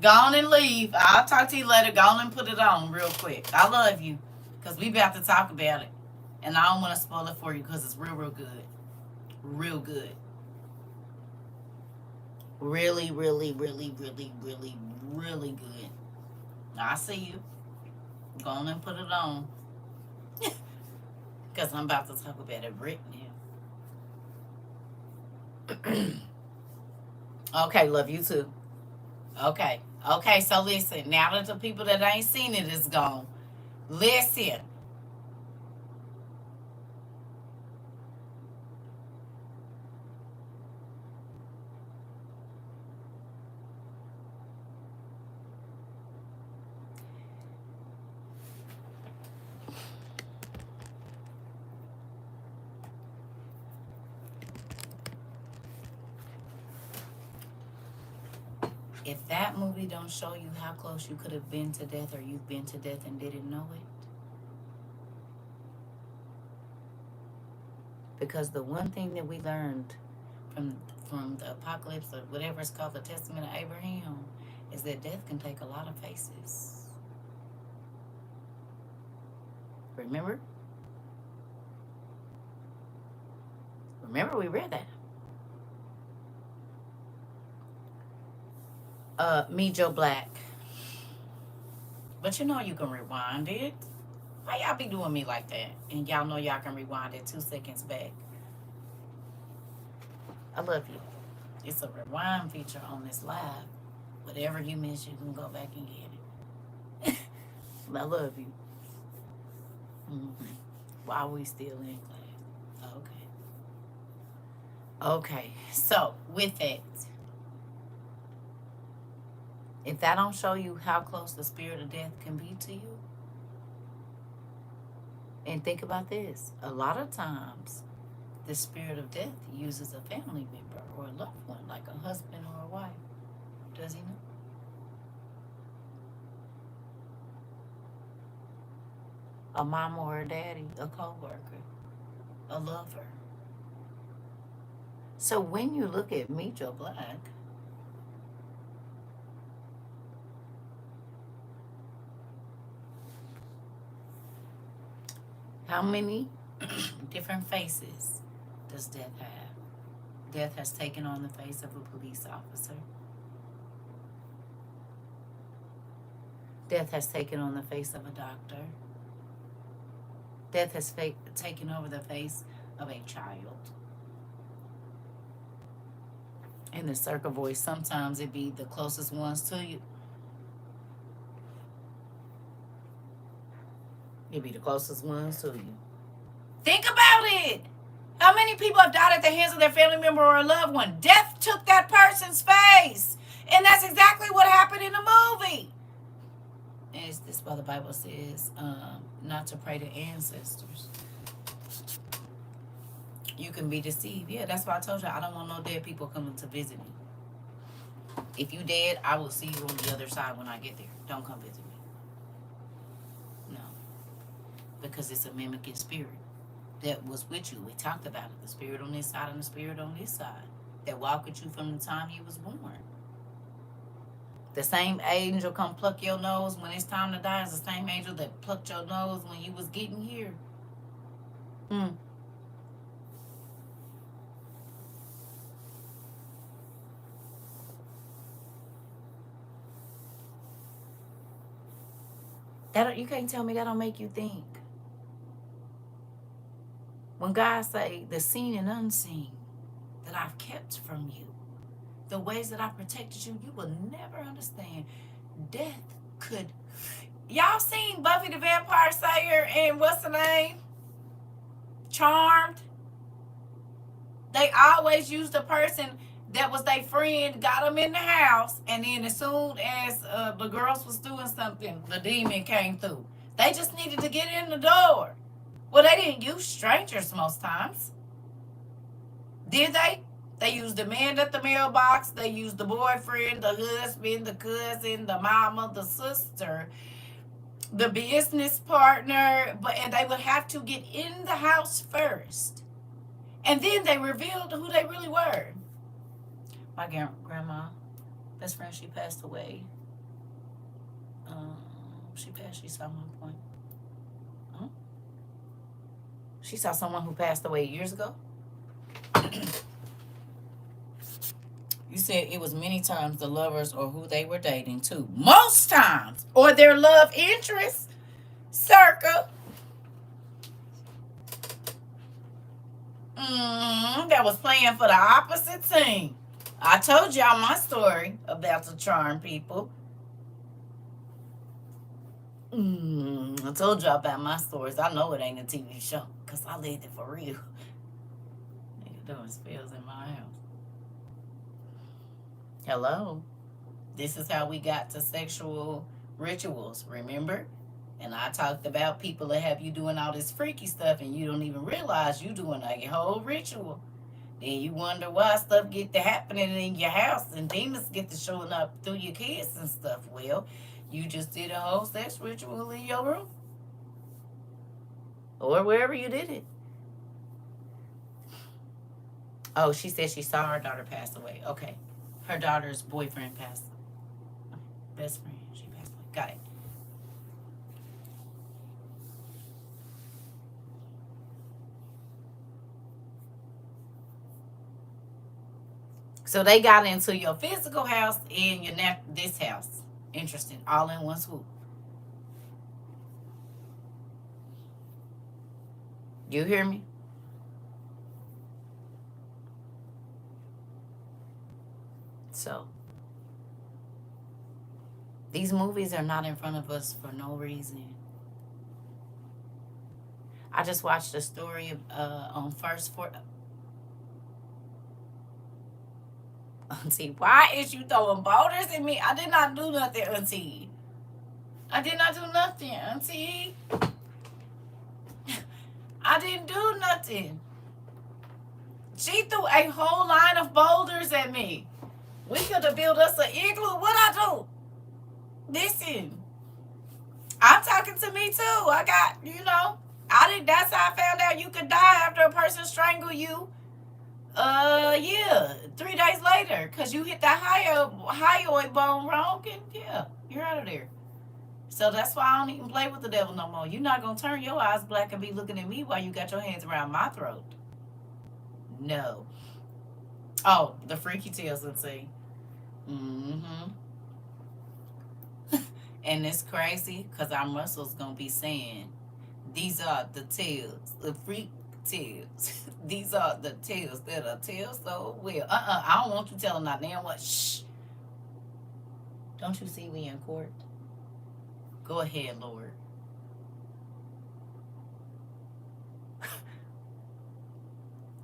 Go on and leave. I'll talk to you later. Go on and put it on real quick. I love you, because we about to talk about it. And I don't want to spoil it for you because it's real, real good. Real good. Really, really, really, really, really, really good. I see you. Go on and put it on. Because I'm about to talk about it right now. Okay, love you too. Okay. Okay, so listen. Now that the people that ain't seen it is gone, listen. If that movie don't show you how close you could have been to death, or you've been to death and didn't know it, because the one thing that we learned from the apocalypse, or whatever it's called, the Testament of Abraham, is that death can take a lot of faces. Remember? Remember we read that. Me, Joe Black. But you know you can rewind it. Why y'all be doing me like that? And y'all know y'all can rewind it 2 seconds back. I love you. It's a rewind feature on this live. Whatever you miss, you can go back and get it. I love you. While we still in class. Okay. Okay. So, with that, if that don't show you how close the spirit of death can be to you, and think about this. A lot of times, the spirit of death uses a family member or a loved one, like a husband or a wife. Does he know? A mama or a daddy, a co-worker, a lover. So when you look at Meet Joe Black, how many different faces does death have? Death has taken on the face of a police officer. Death has taken on the face of a doctor. Death has taken over the face of a child. In the CERCA voice, sometimes it be the closest ones to you. It be the closest ones to you. Think about it. How many people have died at the hands of their family member or a loved one? Death took that person's face. And that's exactly what happened in the movie. And is this why the Bible says not to pray to ancestors? You can be deceived. Yeah, that's why I told you I don't want no dead people coming to visit me. If you dead, I will see you on the other side when I get there. Don't come visit me. No. Because it's a mimicking spirit that was with you. We talked about it. The spirit on this side and the spirit on this side that walk with you from the time you was born. The same angel come pluck your nose when it's time to die is the same angel that plucked your nose when you was getting here. You can't tell me that don't make you think. When God say the seen and unseen that I've kept from you, the ways that I protected you, you will never understand. Death could... Y'all seen Buffy the Vampire Slayer and what's the name? Charmed? They always used the person that was their friend, got them in the house, and then as soon as the girls was doing something, the demon came through. They just needed to get in the door. Well, they didn't use strangers most times. Did they? They used the man at the mailbox. They used the boyfriend, the husband, the cousin, the mama, the sister. the business partner, and they would have to get in the house first. And then they revealed who they really were. My grandma, best friend, she passed away. She saw one point. Huh? She saw someone who passed away years ago. You said it was many times the lovers or who they were dating too. Most times. Or their love interest. CERCA. That was playing for the opposite team. I told y'all my story about the charm people. I told y'all about my stories. I know it ain't a TV show because I lived it for real. Nigga doing spells in my house. Hello. This is how we got to sexual rituals, remember? And I talked about people that have you doing all this freaky stuff and you don't even realize you doing a whole ritual. Then you wonder why stuff get to happening in your house and demons get to showing up through your kids and stuff. Well, you just did a whole sex ritual in your room. Or wherever you did it. Oh, she said she saw her daughter pass away. Okay. Her daughter's boyfriend passed away. Best friend, she passed away. Got it. So they got into your physical house and your this house. Interesting. All in one swoop. You hear me? So these movies are not in front of us for no reason. I just watched a story on First for Auntie. Why is you throwing boulders at me? I did not do nothing, Auntie. I did not do nothing, Auntie. I didn't do nothing. She threw a whole line of boulders at me. We could have built us an igloo. What I do? Listen, I'm talking to me too. I got, that's how I found out you could die after a person strangle you. Yeah, 3 days later, because you hit that hyoid bone wrong, and yeah, you're out of there. So that's why I don't even play with the devil no more. You're not going to turn your eyes black and be looking at me while you got your hands around my throat. No. Oh, the freaky tales, let's see. And it's crazy because our muscles going to be saying, these are the tales, the freak tales. These are the tales that are tell so well. I don't want you telling that damn what. Shh. Don't you see we in court? Go ahead, Lord.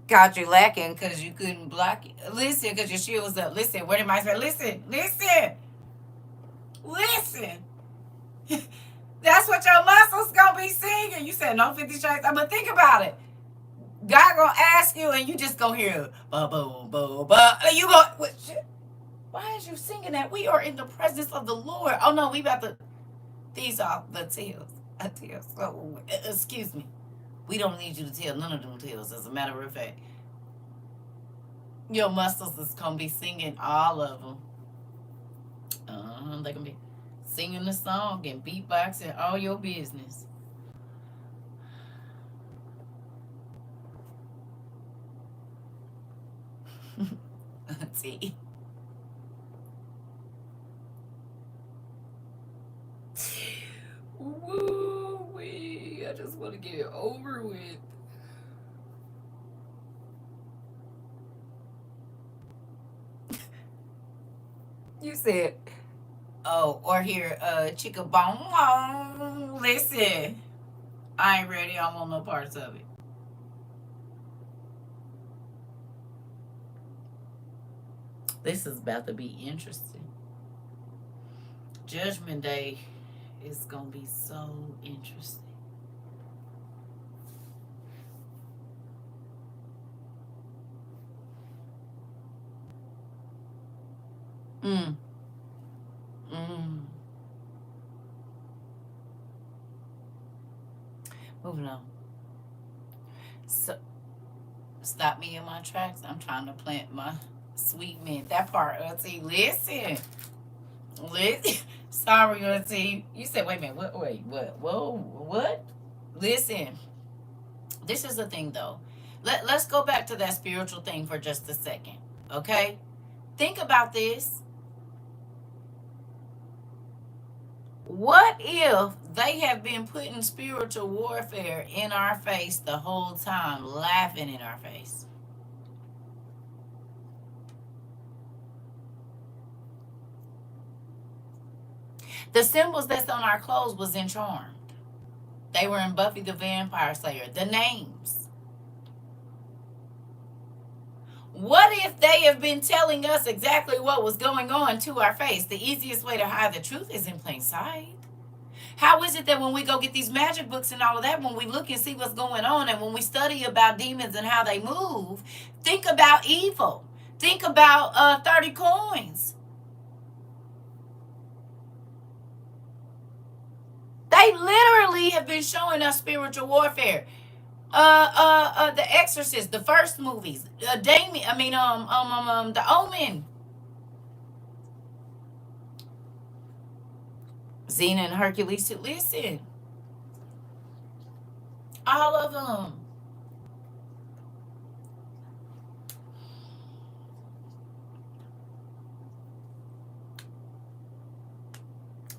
Got you lacking because you couldn't block it. Listen, because your shield was up. Listen, what am I saying? Listen. That's what your muscles gonna be singing. You said no 50 Shades. But think about it. God gonna ask you, and you just gonna hear ba boom boom ba. You go. Why is you singing that? We are in the presence of the Lord. Oh no, we about to. These are the tales. So, excuse me. We don't need you to tell none of them tales. As a matter of fact, your muscles is gonna be singing all of them. They gonna be singing the song and beatboxing all your business. See. Woo-wee. I just want to get it over with. You said, oh, or here, chicka bong. Listen, I ain't ready. I don't want no parts of it. This is about to be interesting. Judgment Day is going to be so interesting. Moving on. So, stop me in my tracks. I'm trying to plant my sweet mint. That part, Auntie. Listen. Listen. Sorry, Auntie. You said, wait a minute. What? Wait, what? Whoa, what? Listen. This is the thing, though. Let's go back to that spiritual thing for just a second. Okay? Think about this. What if they have been putting spiritual warfare in our face the whole time, laughing in our face? The symbols that's on our clothes was in Charmed. They were in Buffy the Vampire Slayer. The names. What if they have been telling us exactly what was going on to our face? The easiest way to hide the truth is in plain sight. How is it that when we go get these magic books and all of that, when we look and see what's going on, and when we study about demons and how they move, think about evil. Think about 30 coins. They literally have been showing us spiritual warfare. The Exorcist, the first movies, Damien, The Omen, Xena and Hercules. Listen, all of them.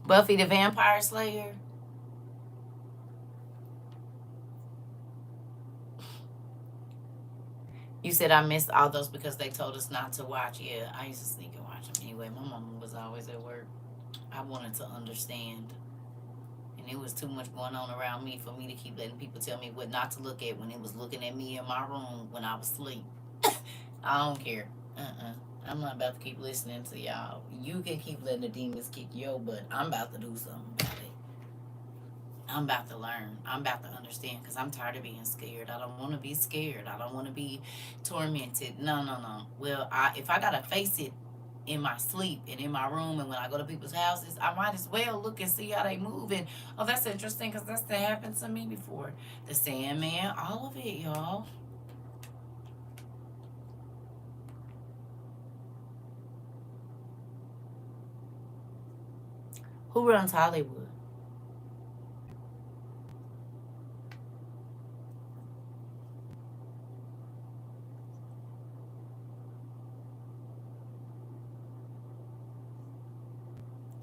Buffy the Vampire Slayer. You said I missed all those because they told us not to watch. Yeah, I used to sneak and watch them anyway. My mama was always at work. I wanted to understand. And it was too much going on around me for me to keep letting people tell me what not to look at when it was looking at me in my room when I was asleep. I don't care. I'm not about to keep listening to y'all. You can keep letting the demons kick your butt. I'm about to do something about it. I'm about to learn. I'm about to understand because I'm tired of being scared. I don't want to be scared. I don't want to be tormented. No, no, no. Well, if I got to face it in my sleep and in my room and when I go to people's houses, I might as well look and see how they move. And, oh, that's interesting because that's happened to me before. The Sandman, all of it, y'all. Who runs Hollywood?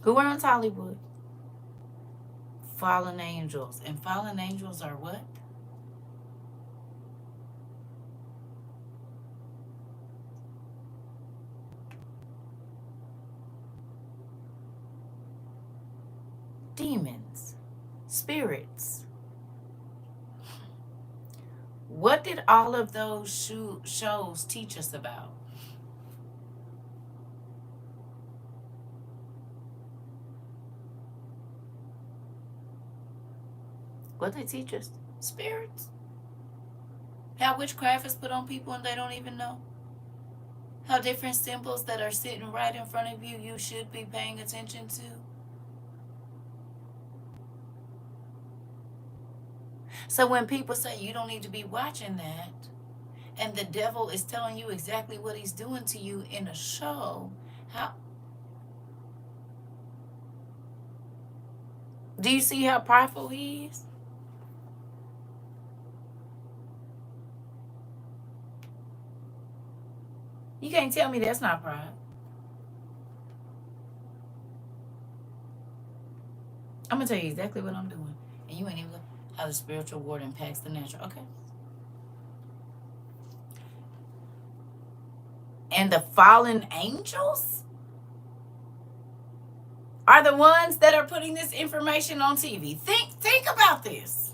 Who runs Hollywood? Fallen angels. And fallen angels are what? Demons. Spirits. What did all of those shows teach us about? What they teach us? Spirits. How witchcraft is put on people and they don't even know. How different symbols that are sitting right in front of you, you should be paying attention to. So when people say you don't need to be watching that, and the devil is telling you exactly what he's doing to you in a show, how do you see how prideful he is? You can't tell me that's not pride. I'm gonna tell you exactly what I'm doing, and you ain't even how the spiritual world impacts the natural. Okay. And the fallen angels are the ones that are putting this information on TV. Think about this.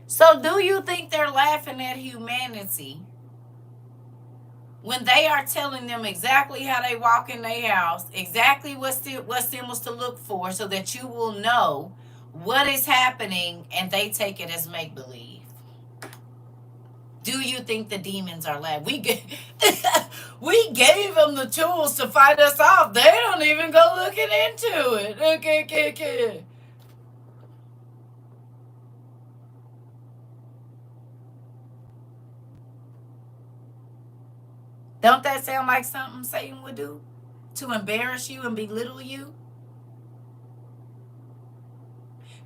So do you think they're laughing at humanity when they are telling them exactly how they walk in their house, exactly what symbols to look for so that you will know what is happening and they take it as make believe? Do you think the demons are laughing? We gave them the tools to fight us off. They don't even go looking into it. Okay. Don't that sound like something Satan would do? To embarrass you and belittle you?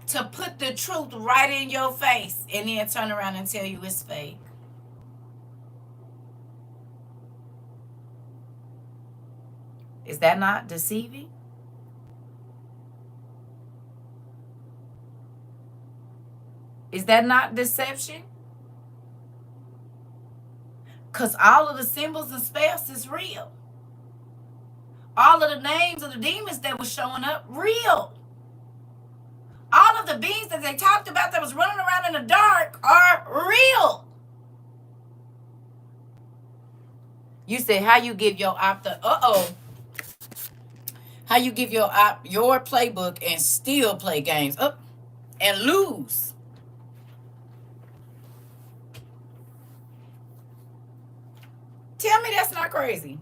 To put the truth right in your face and then turn around and tell you it's fake. Is that not deceiving? Is that not deception? Because all of the symbols and spells is real. All of the names of the demons that was showing up, real. All of the beings that they talked about that was running around in the dark are real. You say how you give your how you give your playbook and still play games and lose. Tell me that's not crazy.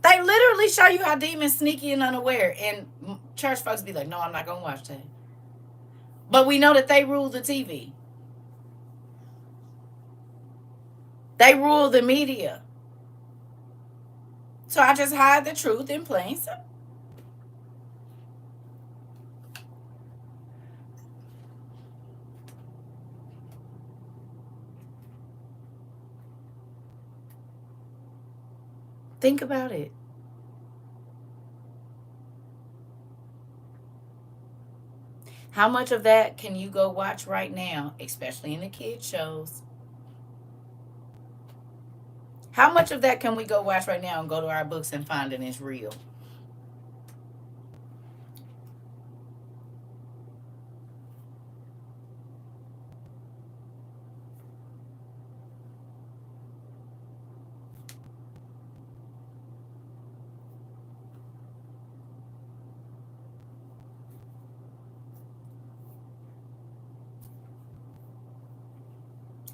They literally show you how demons sneaky and unaware, and church folks be like, no, I'm not gonna watch that. But we know that they rule the TV. They rule the media. So I just hide the truth in plain sight. Think about it. How much of that can you go watch right now, especially in the kids' shows? How much of that can we go watch right now and go to our books and find it is real?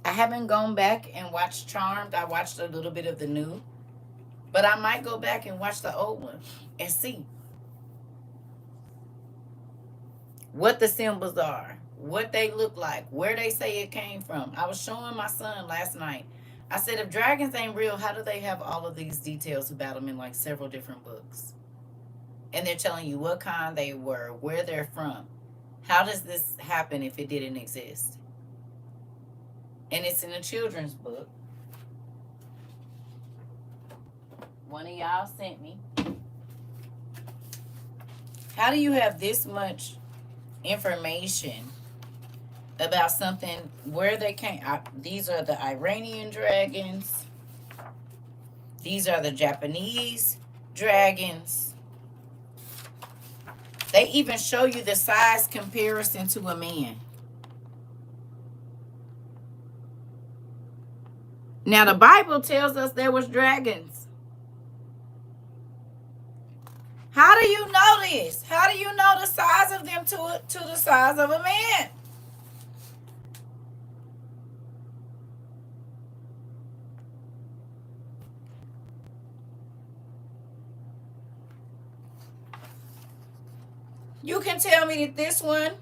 I haven't gone back and watched Charmed. I watched a little bit of the new. But I might go back and watch the old one and see what the symbols are, what they look like, where they say it came from. I was showing my son last night. I said, if dragons ain't real, how do they have all of these details about them in like several different books? And they're telling you what kind they were, where they're from. How does this happen if it didn't exist? And it's in a children's book. One of y'all sent me. How do you have this much information about something, where they came? These are the Iranian dragons. These are the Japanese dragons. They even show you the size comparison to a man. Now the Bible tells us there was dragons. How do you know this? How do you know the size of them to the size of a man? You can tell me that this one,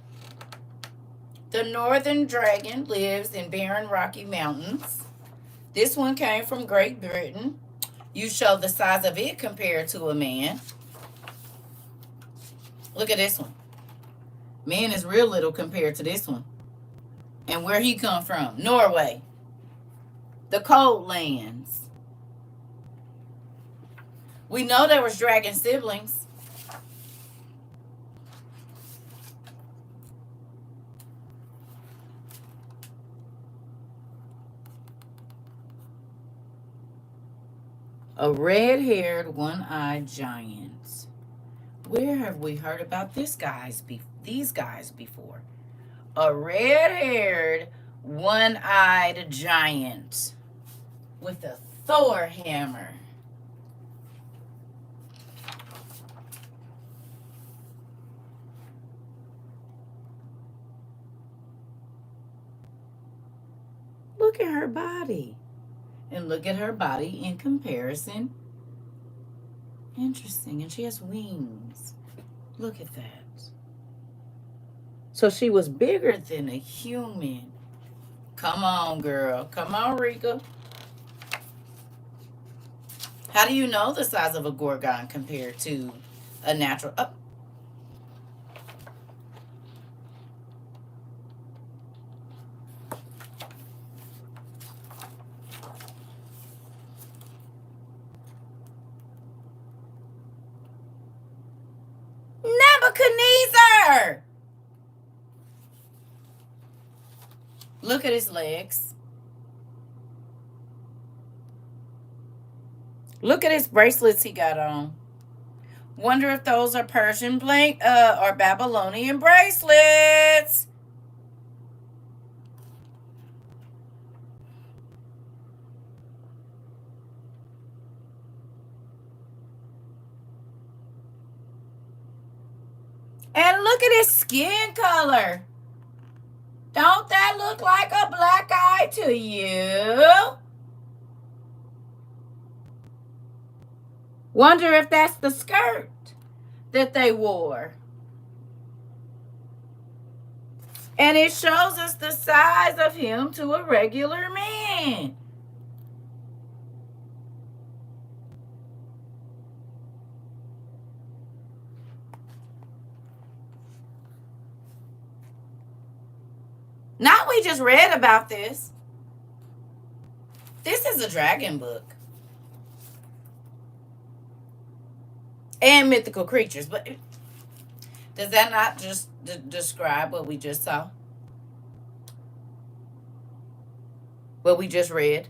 the northern dragon, lives in barren rocky mountains. This one came from Great Britain. You show the size of it compared to a man. Look at this one. Man is real little compared to this one. And where he come from? Norway. The cold lands. We know there was dragon siblings. A red-haired, one-eyed giant. Where have we heard about these guys before? A red-haired, one-eyed giant with a Thor hammer. look at her body. And look at her body in comparison. Interesting. And she has wings. Look at that. So she was bigger than a human. Come on, girl. Come on, Rika. How do you know the size of a gorgon compared to a natural? Oh. Nebuchadnezzar! Look at his legs. Look at his bracelets he got on. Wonder if those are Persian or Babylonian bracelets. And look at his skin color. Don't that look like a black eye to you? Wonder if that's the skirt that they wore. And it shows us the size of him to a regular man. Now we just read about this. This is a dragon book. And mythical creatures. But does that not just describe what we just saw? What we just read?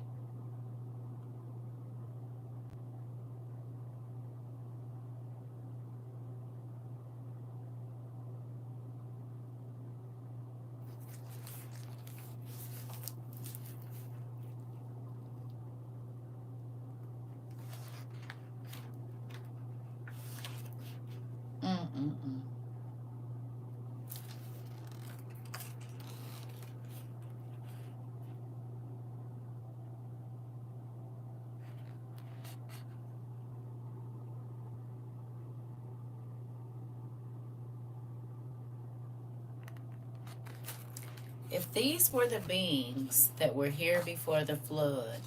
If these were the beings that were here before the flood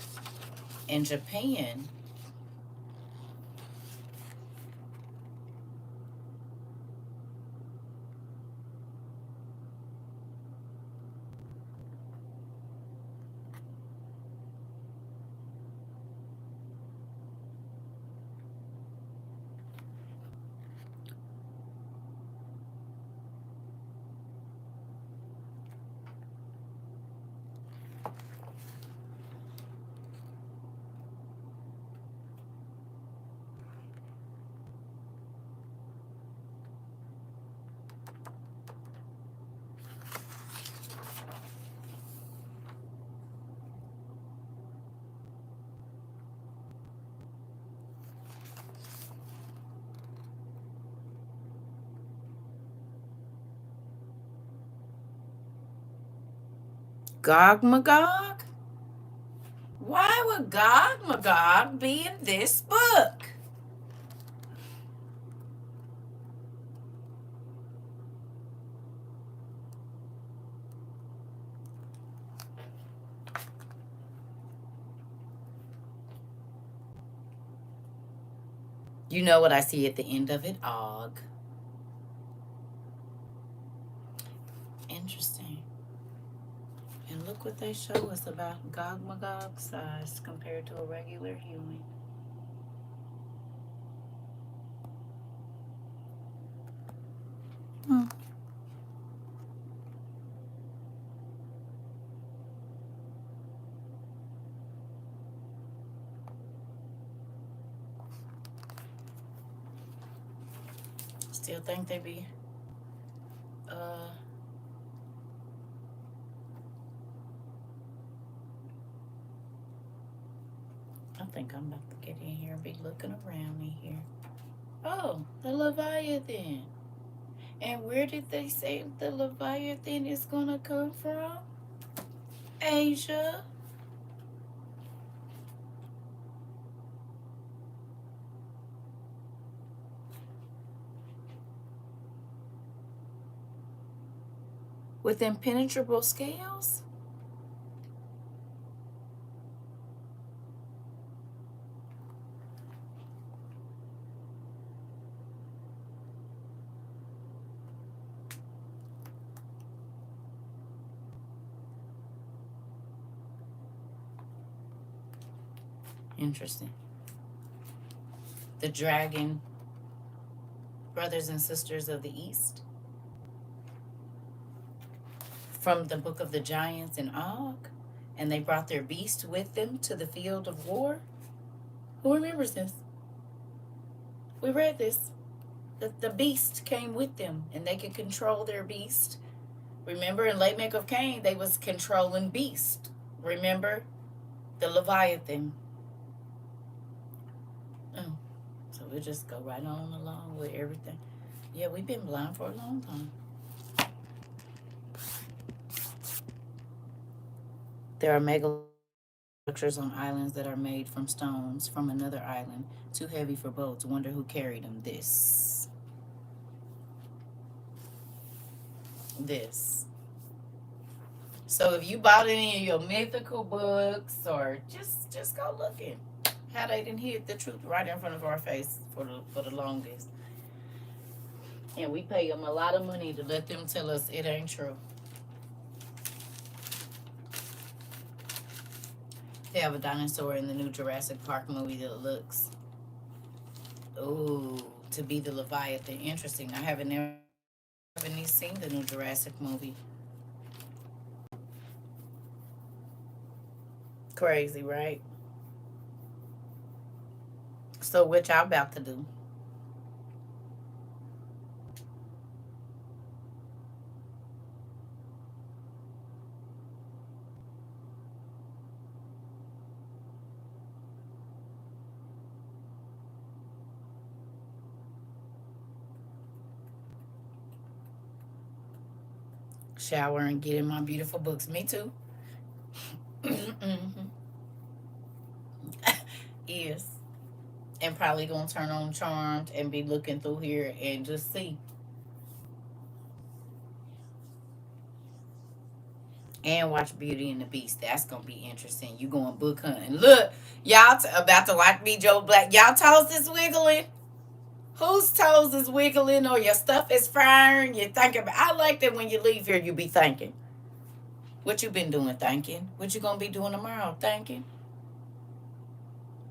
in Japan, Gog Magog? Why would Gog Magog be in this book? You know what I see at the end of it? Og. Interesting. And look what they show us about Gog Magog's size compared to a regular human. Still think they be I think I'm about to get in here and be looking around in here. Oh, the Leviathan. And where did they say the Leviathan is gonna come from? Asia. with impenetrable scales? Interesting. The dragon, brothers and sisters of the East, from the book of the giants in Og, and they brought their beast with them to the field of war. Who remembers this? We read this. The beast came with them, and they could control their beast. Remember, in Lamech of Cain, they was controlling beast. Remember, the Leviathan. Oh, so we'll just go right on along with everything. Yeah, we've been blind for a long time. There are mega structures on islands that are made from stones from another island, too heavy for boats. Wonder who carried them. This. So if you bought any of your mythical books, or just go looking, how they didn't hit the truth right in front of our face for the longest, and we pay them a lot of money to let them tell us it ain't true. They have a dinosaur in the new Jurassic Park movie that looks, to be the Leviathan. Interesting. I haven't seen the new Jurassic movie. Crazy, right? So what y'all about to do? Shower and get in my beautiful books. Me too. Mm-hmm. Yes. And probably gonna turn on Charmed and be looking through here and just see. And watch Beauty and the Beast. That's gonna be interesting. You going book hunting. Look, y'all about to watch me, Joe Black. Y'all toes is wiggling. Whose toes is wiggling or your stuff is firing? You're thinking about, I like that when you leave here, you be thinking. What you been doing thinking? What you gonna be doing tomorrow thinking?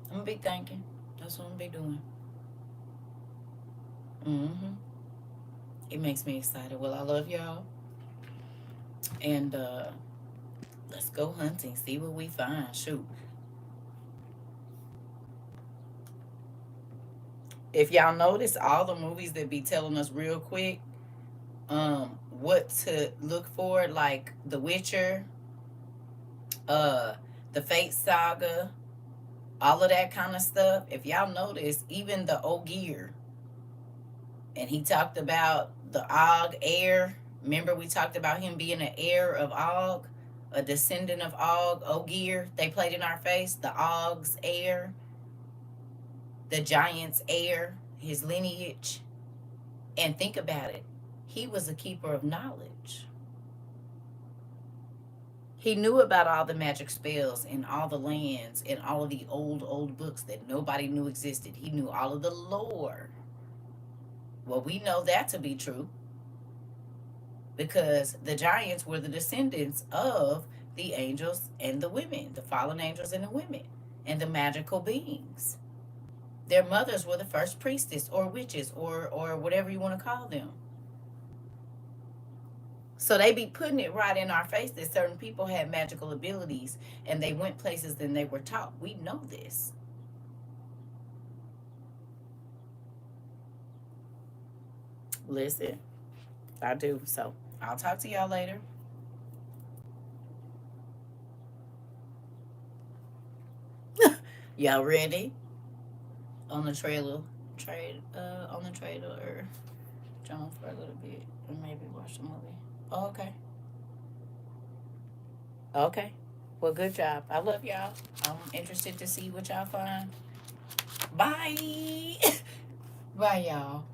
I'm gonna be thinking. That's what I'm gonna be doing. Mm-hmm. It makes me excited. Well, I love y'all. And let's go hunting. See what we find. Shoot. If y'all notice, all the movies that be telling us real quick what to look for, like The Witcher, uh the Fate Saga, all of that kind of stuff. If y'all notice, even the Ogier, and he talked about the Og heir. Remember, we talked about him being an heir of Og, a descendant of Og, Ogier. They played in our face. The Og's heir, the giant's heir, his lineage. And think about it. He was a keeper of knowledge. He knew about all the magic spells and all the lands and all of the old books that nobody knew existed. He knew all of the lore. Well, we know that to be true because the giants were the descendants of the angels and the women, the fallen angels and the women, and the magical beings. Their mothers were the first priestess or witches or whatever you want to call them. So they be putting it right in our face that certain people had magical abilities and they went places and they were taught. We know this. Listen, I do. So I'll talk to y'all later. Y'all ready? On the on the trailer or John for a little bit and maybe watch the movie. Oh, okay. Okay. Well, good job. I love y'all. I'm interested to see what y'all find. Bye. Bye, y'all.